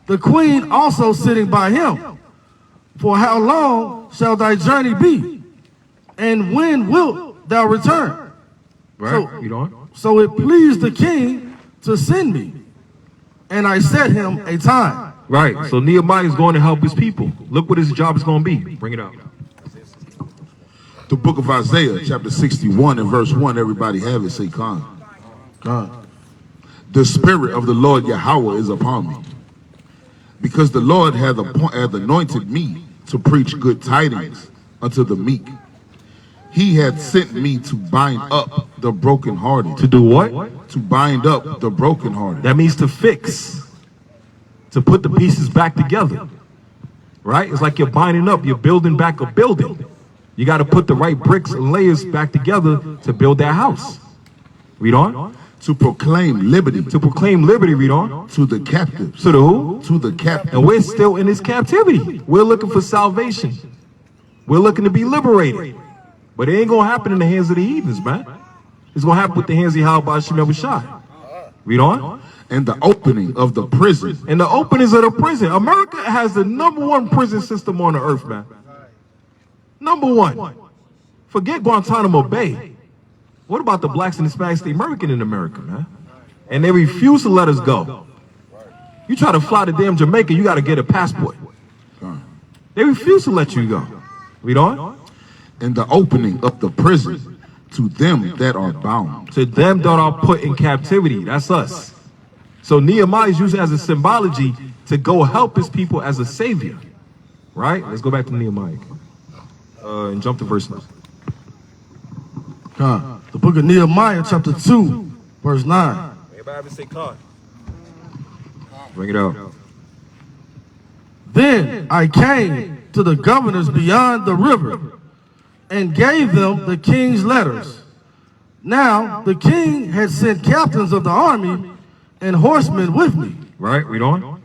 the queen also sitting by him, for how long shall thy journey be? And when wilt thou return? Right, read on. So it pleased the king to send me, and I set him a time. Right, so Nehemiah is going to help his people. Look what his job is going to be. Bring it out. The book of Isaiah, chapter 61 and verse 1. Everybody have it. Say, Khan. God. The spirit of the Lord Yahweh is upon me, because the Lord hath anointed me to preach good tidings unto the meek. He hath sent me to bind up the brokenhearted. To do what? To bind up the brokenhearted. That means to fix. To put the pieces back together. Right? It's like you're binding up. You're building back a building. You got to put the right bricks and layers back together to build that house. Read on. To proclaim liberty. To proclaim liberty, read on. To the captives. To the who? To the captives. And we're still in this captivity. We're looking for salvation. We're looking to be liberated. But it ain't going to happen in the hands of the heathens, man. It's going to happen with the hands of Yahweh Shai. Read on. And the opening of the prison. And the openings of the prison. America has the #1 prison system on the earth, man. #1. Forget Guantanamo Bay. What about the blacks and Hispanics, the American in America, man? And they refuse to let us go. You try to fly to damn Jamaica, you got to get a passport. They refuse to let you go. Read on. And the opening of the prison to them that are bound. To them that are put in captivity. That's us. So Nehemiah is used as a symbology to go help his people as a savior. Right? Let's go back to Nehemiah. And jump to verse 9. The book of Nehemiah, chapter 2, verse 9. Everybody have to say con. Bring it out. Then I came to the governors beyond the river and gave them the king's letters. Now the king had sent captains of the army and horsemen with me. Right, read on.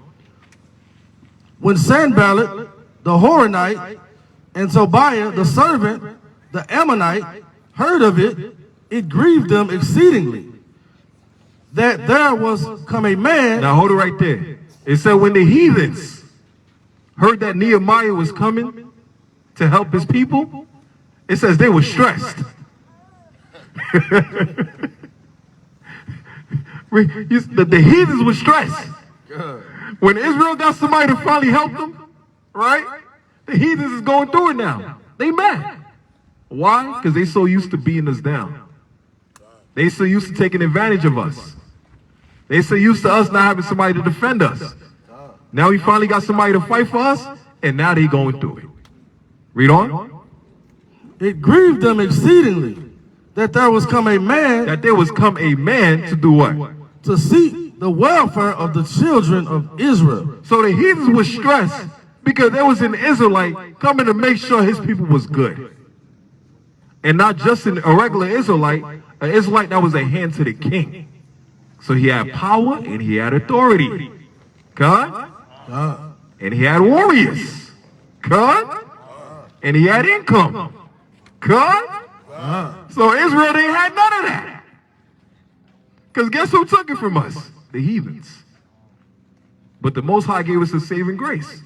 When Sanballat, the Horonite, and Tobiah, the servant, the Ammonite, heard of it, it grieved them exceedingly, that there was come a man. Now hold it right there. It said when the heathens heard that Nehemiah was coming to help his people, it says they were stressed. The heathens were stressed. When Israel got somebody to finally help them, right? The heathens is going through it now. They mad. Why? Because they so used to beating us down. They so used to taking advantage of us. They so used to us not having somebody to defend us. Now we finally got somebody to fight for us, and now they going through it. Read on. It grieved them exceedingly that there was come a man to do what? to seek the welfare of the children of Israel. So the heathens were stressed because there was an Israelite coming to make sure his people was good. And not just a regular Israelite, an Israelite that was a hand to the king. So he had power and he had authority. God? And he had warriors. God? And he had income. God? So Israel, they had none of that. Because guess who took it from us? The heathens. But the Most High gave us a saving grace.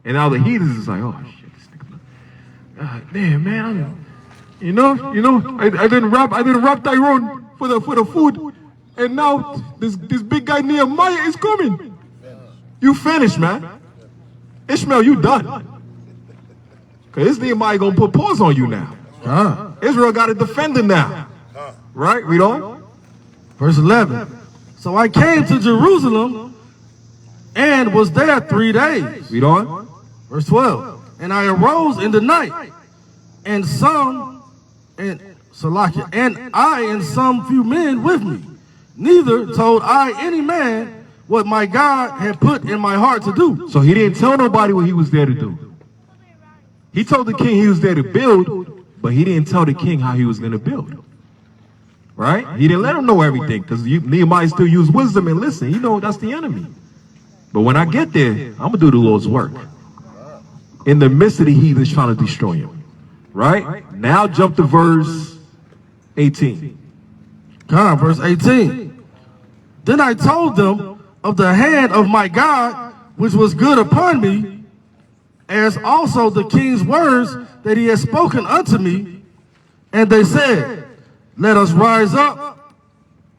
And now the heathens is like, oh shit, this nigga. God damn, man. I didn't rap Tyrone for the food. And now this big guy Nehemiah is coming. You finished, man. Ishmael, you done. Because this Nehemiah gonna put pause on you now. Israel got a defender now. Right? Read on. Verse 11. So I came to Jerusalem and was there 3 days. Read on. Verse 12. And I arose in the night, and I and some few men with me. Neither told I any man what my God had put in my heart to do. So he didn't tell nobody what he was there to do. He told the king he was there to build, but he didn't tell the king how he was going to build. Right? He didn't let him know everything, because Nehemiah still used wisdom and listen. You know that's the enemy. But when I get there, I'm going to do the Lord's work. In the midst of the heathens trying to destroy him. Right? Now jump to verse 18. Verse 18. Then I told them of the hand of my God, which was good upon me, as also the king's words that he had spoken unto me. And they said, let us rise up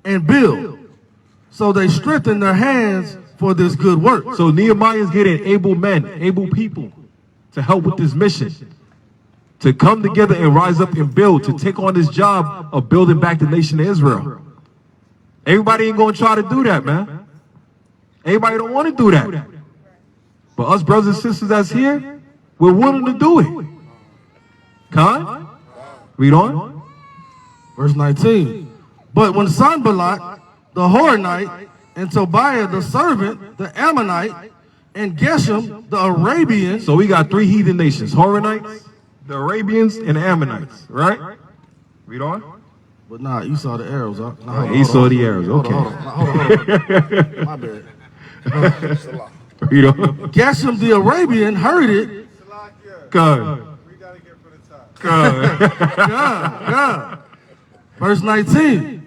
and build. So they strengthened their hands for this good work. So Nehemiah is getting able men, able people to help with this mission. To come together and rise up and build, to take on this job of building back the nation of Israel. Everybody ain't going to try to do that, man. Everybody don't want to do that. But us brothers and sisters that's here, we're willing to do it. Con? Read on. Verse 19. But when Sanballat, the Horonite, and Tobiah, the servant, the Ammonite, and Geshem, the Arabian. So we got 3 heathen nations. Horonites, the Arabians, and the Ammonites. Right? Read on. But nah, you saw the arrows, huh? Nah, he saw the arrows, okay. Hold on. My bad. Read on. Geshem the Arabian heard it. God. We gotta get for the top. God. Verse 19.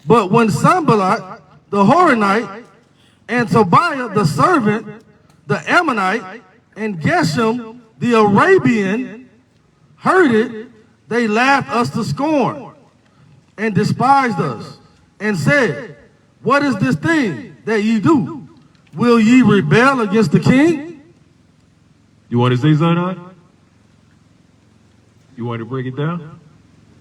But when Sanballat, the Horonite, and Tobiah, the servant, the Ammonite, and Geshem, the Arabian, heard it, they laughed us to scorn and despised us and said, what is this thing that ye do? Will ye rebel against the king? You want to say something on it? You want to break it down?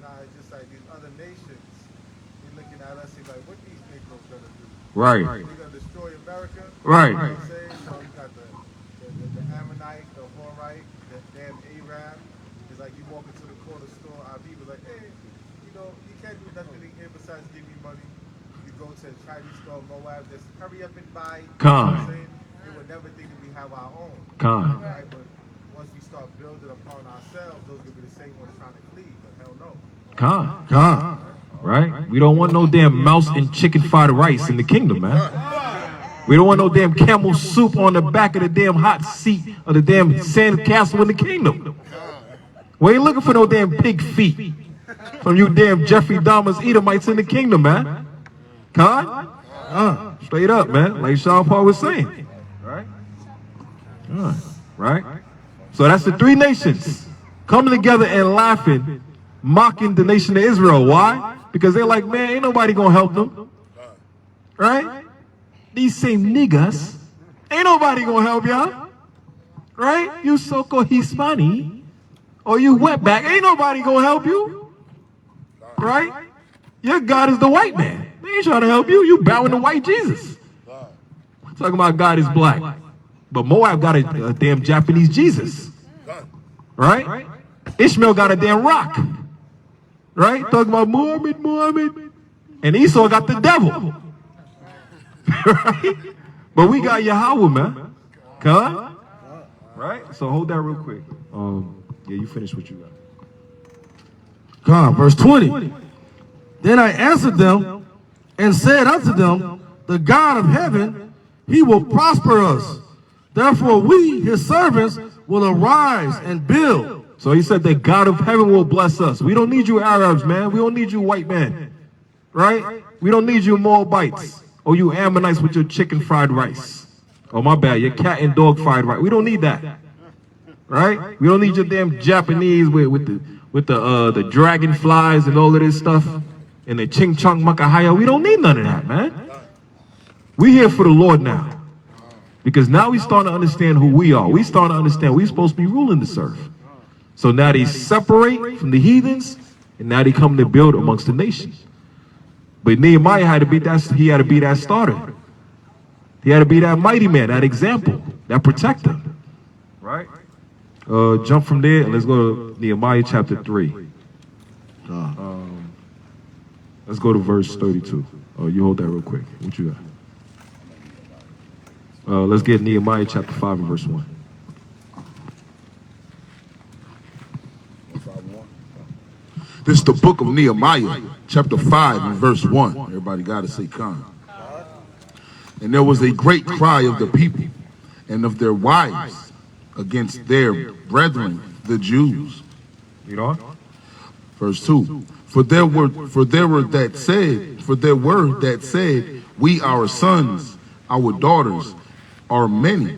Nah, it's just like these other nations, they're looking at us and like, what these Negroes gonna do? Right. We're gonna destroy America? Right. You know what I'm saying? So you got the Ammonite, the Horite, the damn Arab. It's like you walk into the corner store, our people like, hey, you can't do nothing in here besides give me money. You go to the Chinese store, Moab, just hurry up and buy. You know what I'm saying? They would never think that we have our own. Right? But once we start building upon ourselves, those will be the same ones trying to flee, but hell no. Right? We don't want no damn mouse and chicken fried rice in the kingdom, man. We don't want no damn camel soup on the back of the damn hot seat of the damn sand castle in the kingdom. We ain't looking for no damn pig feet from you damn Jeffrey Dahmer's Edomites in the kingdom, man. Straight up, man. Like Sean Paul was saying. Right? So that's the 3 nations coming together and laughing, mocking the nation of Israel. Why? Because they're like, man, ain't nobody gonna help them. right? These same niggas, ain't nobody gonna help y'all, right? You so-called Hispani, or you wetback, ain't nobody gonna help you, right? Your God is the white man. They ain't trying to help you. You bowing to white Jesus. Talking about God is black. But Moab got a damn Japanese Jesus, right? Ishmael got a damn rock, right? Talking about Muhammad. And Esau got the devil, right? But we got Yahweh, man. Come, right? So hold that real quick. Yeah, you finish what you got. God, verse 20. Then I answered them and said unto them, the God of heaven, he will prosper us. Therefore we, his servants, will arise and build. So he said that God of heaven will bless us. We don't need you Arabs, man. We don't need you white men, right? We don't need you Moabites or you Ammonites with your chicken fried rice. Oh, my bad, your cat and dog fried rice. We don't need that, right? We don't need your damn Japanese with the dragonflies and all of this stuff and the ching chong makahaya. We don't need none of that, man. We here for the Lord now. Because now we starting to understand who we are. We starting to understand we're supposed to be ruling this earth. So now they separate from the heathens, and now they come to build amongst the nations. But Nehemiah had to be that. He had to be that starter. He had to be that mighty man, that example, that protector. Right? Jump from there and let's go to Nehemiah chapter 3. Let's go to verse 32. Oh, you hold that real quick. What you got? Let's get Nehemiah chapter 5 and verse 1. This is the book of Nehemiah, chapter 5 and verse 1. Everybody got to say "Con." And there was a great cry of the people and of their wives against their brethren, the Jews. You know? Verse 2. For there were that said, we, our sons, our daughters, are many.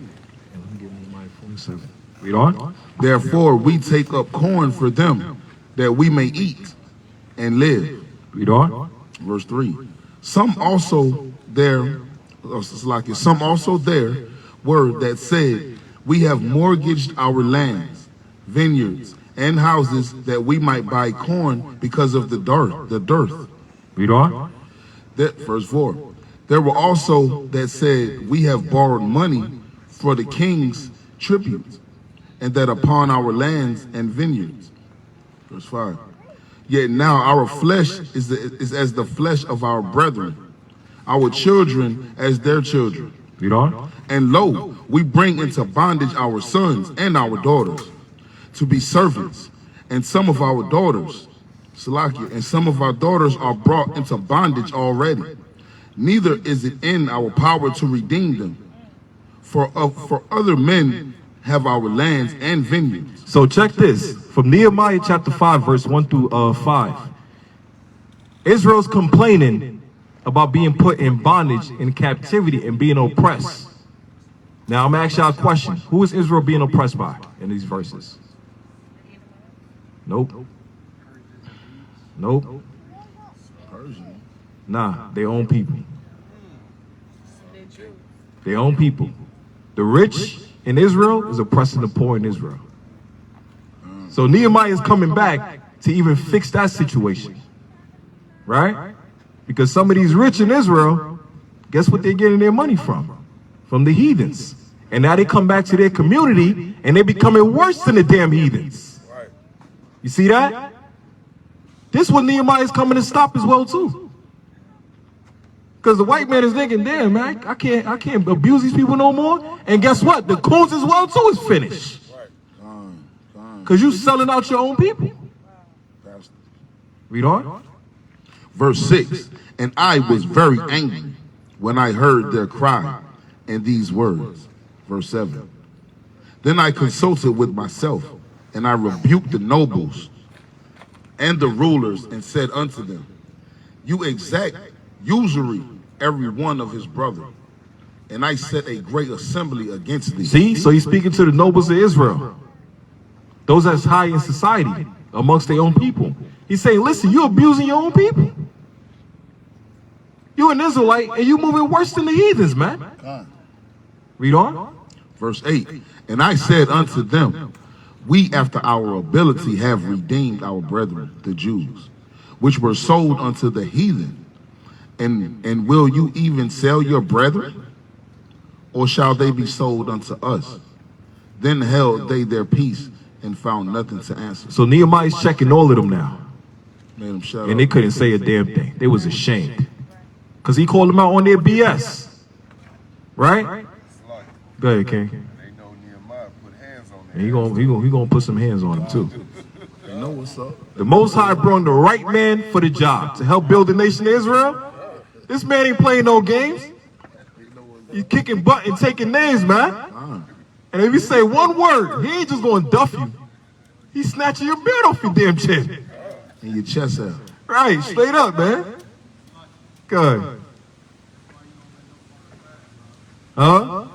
Read on. Therefore we take up corn for them, that we may eat and live. Read on. Verse 3. Some also there were that said, we have mortgaged our lands, vineyards, and houses, that we might buy corn because of the dearth. Read on. Verse 4. There were also that said, we have borrowed money for the king's tribute, and that upon our lands and vineyards. Verse 5. Yet now our flesh is as the flesh of our brethren, our children as their children. Read on. And lo, we bring into bondage our sons and our daughters to be servants, and some of our daughters, and some of our daughters are brought into bondage already. Neither is it in our power to redeem them, for other men have our lands and vineyards. So check this, from Nehemiah chapter 5, verse 1 through 5. Israel's complaining about being put in bondage, in captivity, and being oppressed. Now I'm gonna ask y'all a question. Who is Israel being oppressed by in these verses? Nope. Nope. Nah, their own people. Their own people. The rich in Israel is oppressing the poor in Israel. So Nehemiah is coming back to even fix that situation. Right? Because some of these rich in Israel, guess what they're getting their money from? From the heathens. And now they come back to their community and they're becoming worse than the damn heathens. You see that? This is what Nehemiah is coming to stop as well too. Because the white man is thinking, damn man, I can't abuse these people no more. And guess what? The coons as well too is finished. Because you selling out your own people. Read on. Verse 6. And I was very angry when I heard their cry and these words. Verse 7. Then I consulted with myself, and I rebuked the nobles and the rulers, and said unto them, you exact usury every one of his brother, and I set a great assembly against thee. See, so he's speaking to the nobles of Israel, those that's high in society, amongst their own people. He's saying, listen, you're abusing your own people. You're You an Israelite and you moving worse than the heathens, man. Read on. Verse 8, and I said unto them, we after our ability have redeemed our brethren, the Jews, which were sold unto the heathen. And will you even sell your brethren? Or shall they be sold unto us? Then held they their peace and found nothing to answer. So Nehemiah's checking all of them now. Made them shut And up. they couldn't say a damn thing. They was ashamed. Because he called them out on their BS. Right? Go ahead, King. They know Nehemiah put hands on And he gonna put some hands on them too. They know what's up. The Most High brought the right man for the job to help build the nation of Israel. This man ain't playing no games. He's kicking butt and taking names, man. And if you say one word, he ain't just gonna duff you. He's snatching your beard off your damn chin. And your chest out. Right, straight up, man. Good. Huh?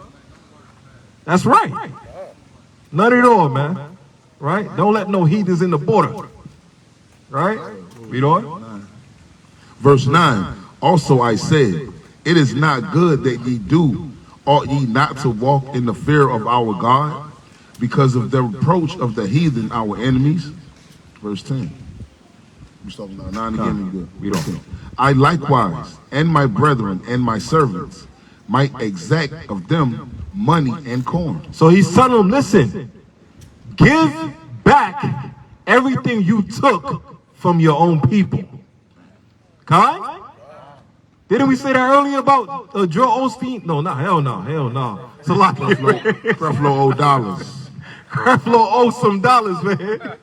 That's right. None at all, man. Right? Don't let no heathens in the border. Right? Read on. Verse 9, also I said, it is not good that ye do, ought ye not to walk in the fear of our God, because of the reproach of the heathen, our enemies. Verse 10. We talking about 9 again, we good. Read on. I likewise, and my brethren and my servants, might exact of them money and corn. So he's telling them, listen, give back everything you took from your own people. Okay? Didn't we say that earlier about Joel Osteen? No, hell no. It's a lot. Creflo owe dollars. Creflo owes some dollars, man.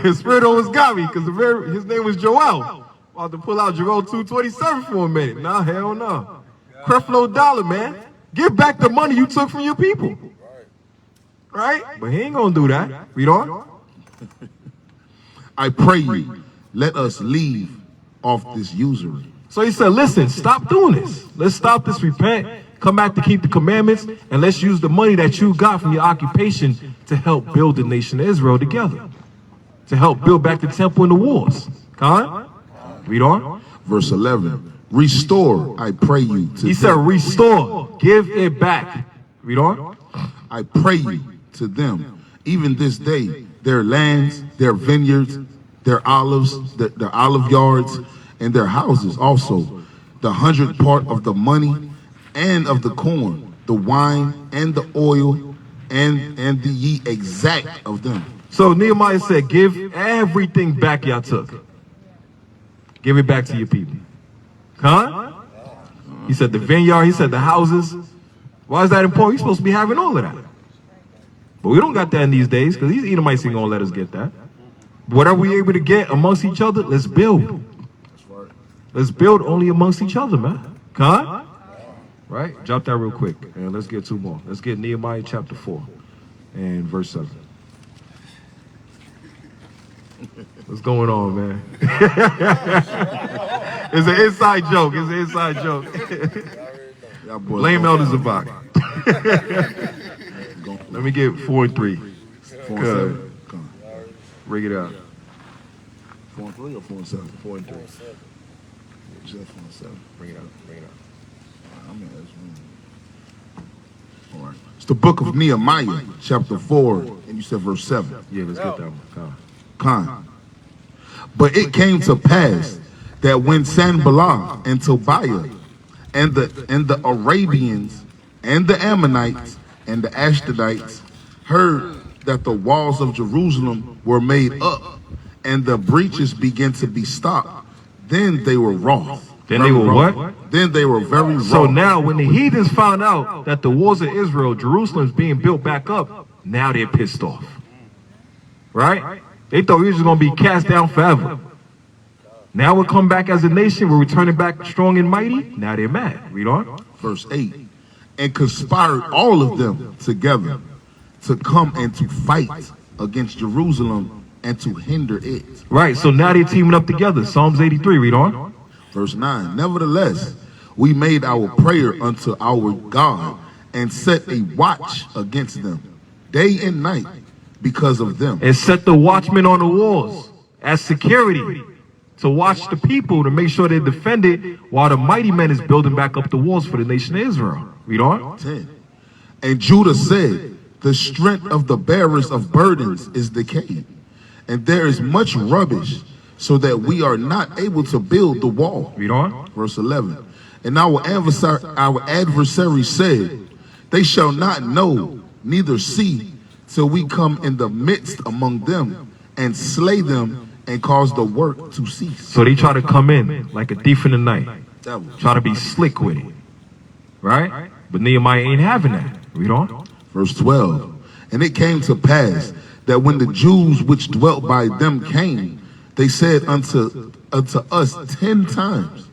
His spirit almost got me because his name was Joel. About to pull out Joel 2:27 for a minute. Nah, hell no. Creflo dollar, man. Give back the money you took from your people. Right? But he ain't gonna do that. Read on. I pray you, let us leave off this usury. So he said, listen, stop doing this. Let's stop this, repent, come back to keep the commandments, and let's use the money that you got from your occupation to help build the nation of Israel together. To help build back the temple and the walls. Con? Read on. Verse 11, restore, I pray you. He said, restore, give it back. Read on. I pray you to them, even this day, their lands, their vineyards, their olives, their olive yards, and their houses also, the 100th part of the money and of the corn, the wine and the oil, and the ye exact of them. So Nehemiah said, give everything back y'all took. Give it back to your people. Huh? He said the vineyard, he said the houses. Why is that important? You're supposed to be having all of that. But we don't got that in these days because these Edomites ain't gonna let us get that. Whatever we're able to get amongst each other, let's build. Let's build only amongst each other, man. Huh? Right? Drop that real quick. And let's get 2 more. Let's get Nehemiah chapter 4 and verse 7. What's going on, man? It's an inside joke. It's an inside joke. Blame Elder Zabak. Let me get 4 and 3. 4 and 7. Bring it out. 4 and 3 or 4 and 7? 4 and 3. Just 4 and 7. Bring it out. Bring it out. All right. It's the book of Nehemiah, chapter 4, and you said verse 7. Yeah, let's get that one. Con. But it came to pass that when Sanballat and Tobiah and the Arabians and the Ammonites and the Ashdodites heard that the walls of Jerusalem were made up and the breaches began to be stopped, then they were wroth. Then they were what? Then they were very wroth. So now when the heathens found out that the walls of Israel, Jerusalem's being built back up, now they're pissed off. Right? They thought we were just going to be cast down forever. Now we'll come back as a nation. We're returning back strong and mighty. Now they're mad. Read on. Verse 8. And conspired all of them together to come and to fight against Jerusalem and to hinder it. Right. So now they're teaming up together. Psalms 83. Read on. Verse 9. Nevertheless, we made our prayer unto our God and set a watch against them day and night because of them. And set the watchmen on the walls as security. to watch the people to make sure they're defended while the mighty man is building back up the walls for the nation of Israel. Read on. 10. And Judah said, the strength of the bearers of burdens is decayed, and there is much rubbish, so that we are not able to build the wall. Read on. Verse 11. And our adversary said, they shall not know, neither see, till we come in the midst among them, and slay them, and cause the work to cease. So they try to come in like a thief in the night. Devil. Try to be slick with it. Right? But Nehemiah ain't having that. Read on. Verse 12. And it came to pass that when the Jews which dwelt by them came, they said unto us 10 times,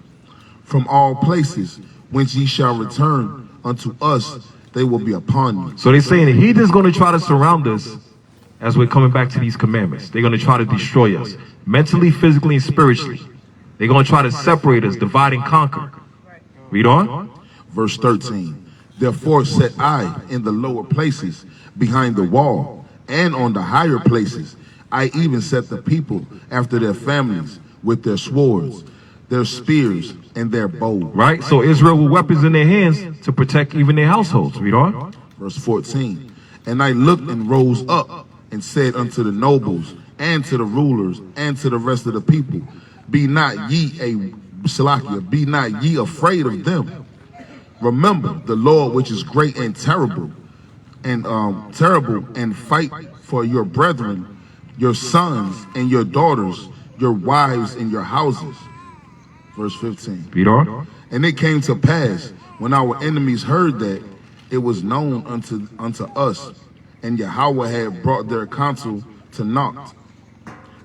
from all places whence ye shall return unto us, they will be upon you. So they're saying the heathen's going to try to surround us as we're coming back to these commandments. They're going to try to destroy us mentally, physically, and spiritually. They're going to try to separate us, divide and conquer. Read on. Verse 13. Therefore set I in the lower places behind the wall, and on the higher places I even set the people after their families with their swords, their spears, and their bows. Right? So Israel with weapons in their hands to protect even their households. Read on. Verse 14. And I looked and rose up and said unto the nobles and to the rulers and to the rest of the people, be not ye afraid of them. Remember the Lord which is great and terrible, and fight for your brethren, your sons and your daughters, your wives and your houses. Verse 15. Read on. And it came to pass, when our enemies heard that, it was known unto us, and Yahweh had brought their counsel to naught,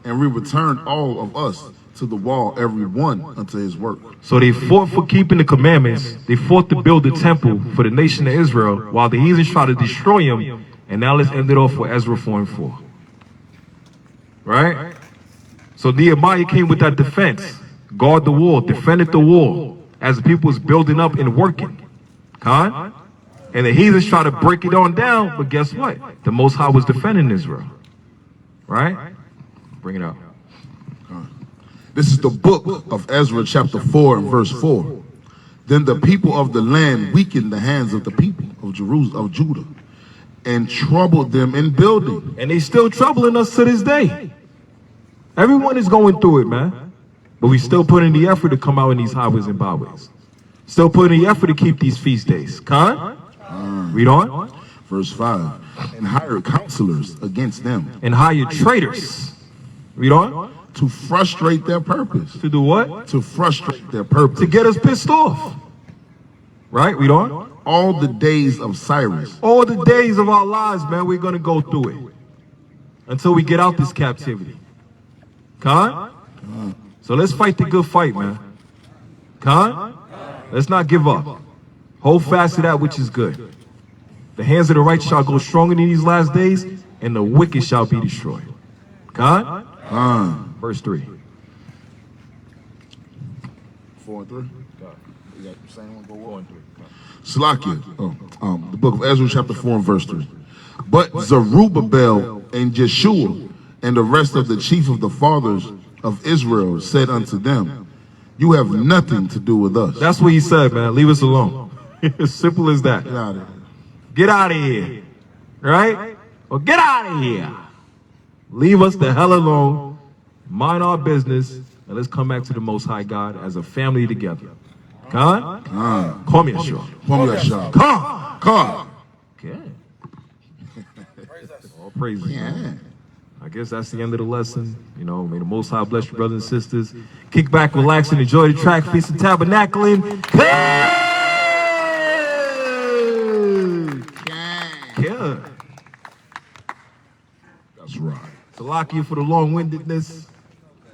and we returned all of us to the wall, every one unto his work. So they fought for keeping the commandments. They fought to build the temple for the nation of Israel, while the heathens tried to destroy him. And now let's end it off with Ezra 4 and 4. Right? So Nehemiah came with that defense. Guard the wall, defended the wall as the people was building up and working. And the heathens try to break it on down, but guess what? The Most High was defending Israel. Right? Bring it out. This is the book of Ezra chapter 4 and verse 4. Then the people of the land weakened the hands of the people of Judah, and troubled them in building. And they still troubling us to this day. Everyone is going through it, man. But we still put in the effort to come out in these highways and byways. Still put in the effort to keep these feast days. Read on. Verse 5. And hired counselors against them. And hired traitors. Read on. To frustrate their purpose. To do what? To frustrate their purpose. To get us pissed off. Right? Read on. All the days of Cyrus. All the days of our lives, man, we're going to go through it. Until we get out this captivity. So let's fight the good fight, man. Let's not give up. Hold fast to that which is good. The hands of the righteous shall go stronger in these last days, and the wicked shall be destroyed. Verse 3. 4 and 3. You got the same one, go 4 and 3. Salakia, the book of Ezra chapter 4 and verse 3. But Zerubbabel and Jeshua and the rest of the chief of the fathers of Israel said unto them, you have nothing to do with us. That's what he said, man. Leave us alone. As simple as that. Get out of here. Get out of here. Right? Well, get out of here. Leave us the hell alone. Mind our business. And let's come back to the Most High God as a family together. Come here, Shaw. Come here, Shaw. Come. Okay. All praises. Yeah. I guess that's the end of the lesson. You know, may the Most High bless you, brothers and sisters. Kick back, relax, and enjoy the track. Feast and Tabernacling. Yeah. That's right. Salakia for the long-windedness.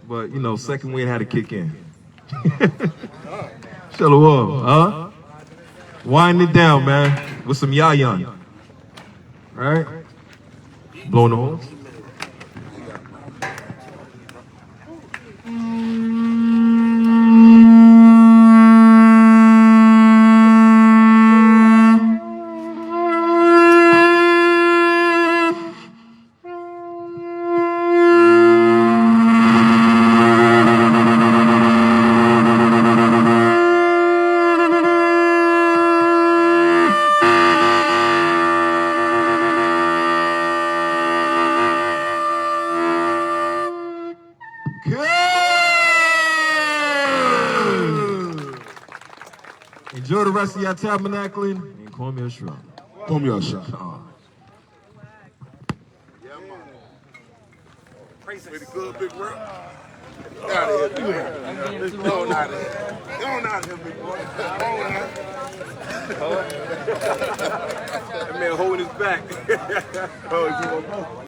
But, you know, second wind had to kick in. Shalom, Wind it down, man, with some yayan. All right? Blowing the horns. Enjoy the rest of your tabernacling and call me a shrub. Call me a shot. Pretty good, big bro. Get out of here, big bro. Go on out of here. Go on out of here, big boy. Go on out. That man holding his back. Oh, you want more?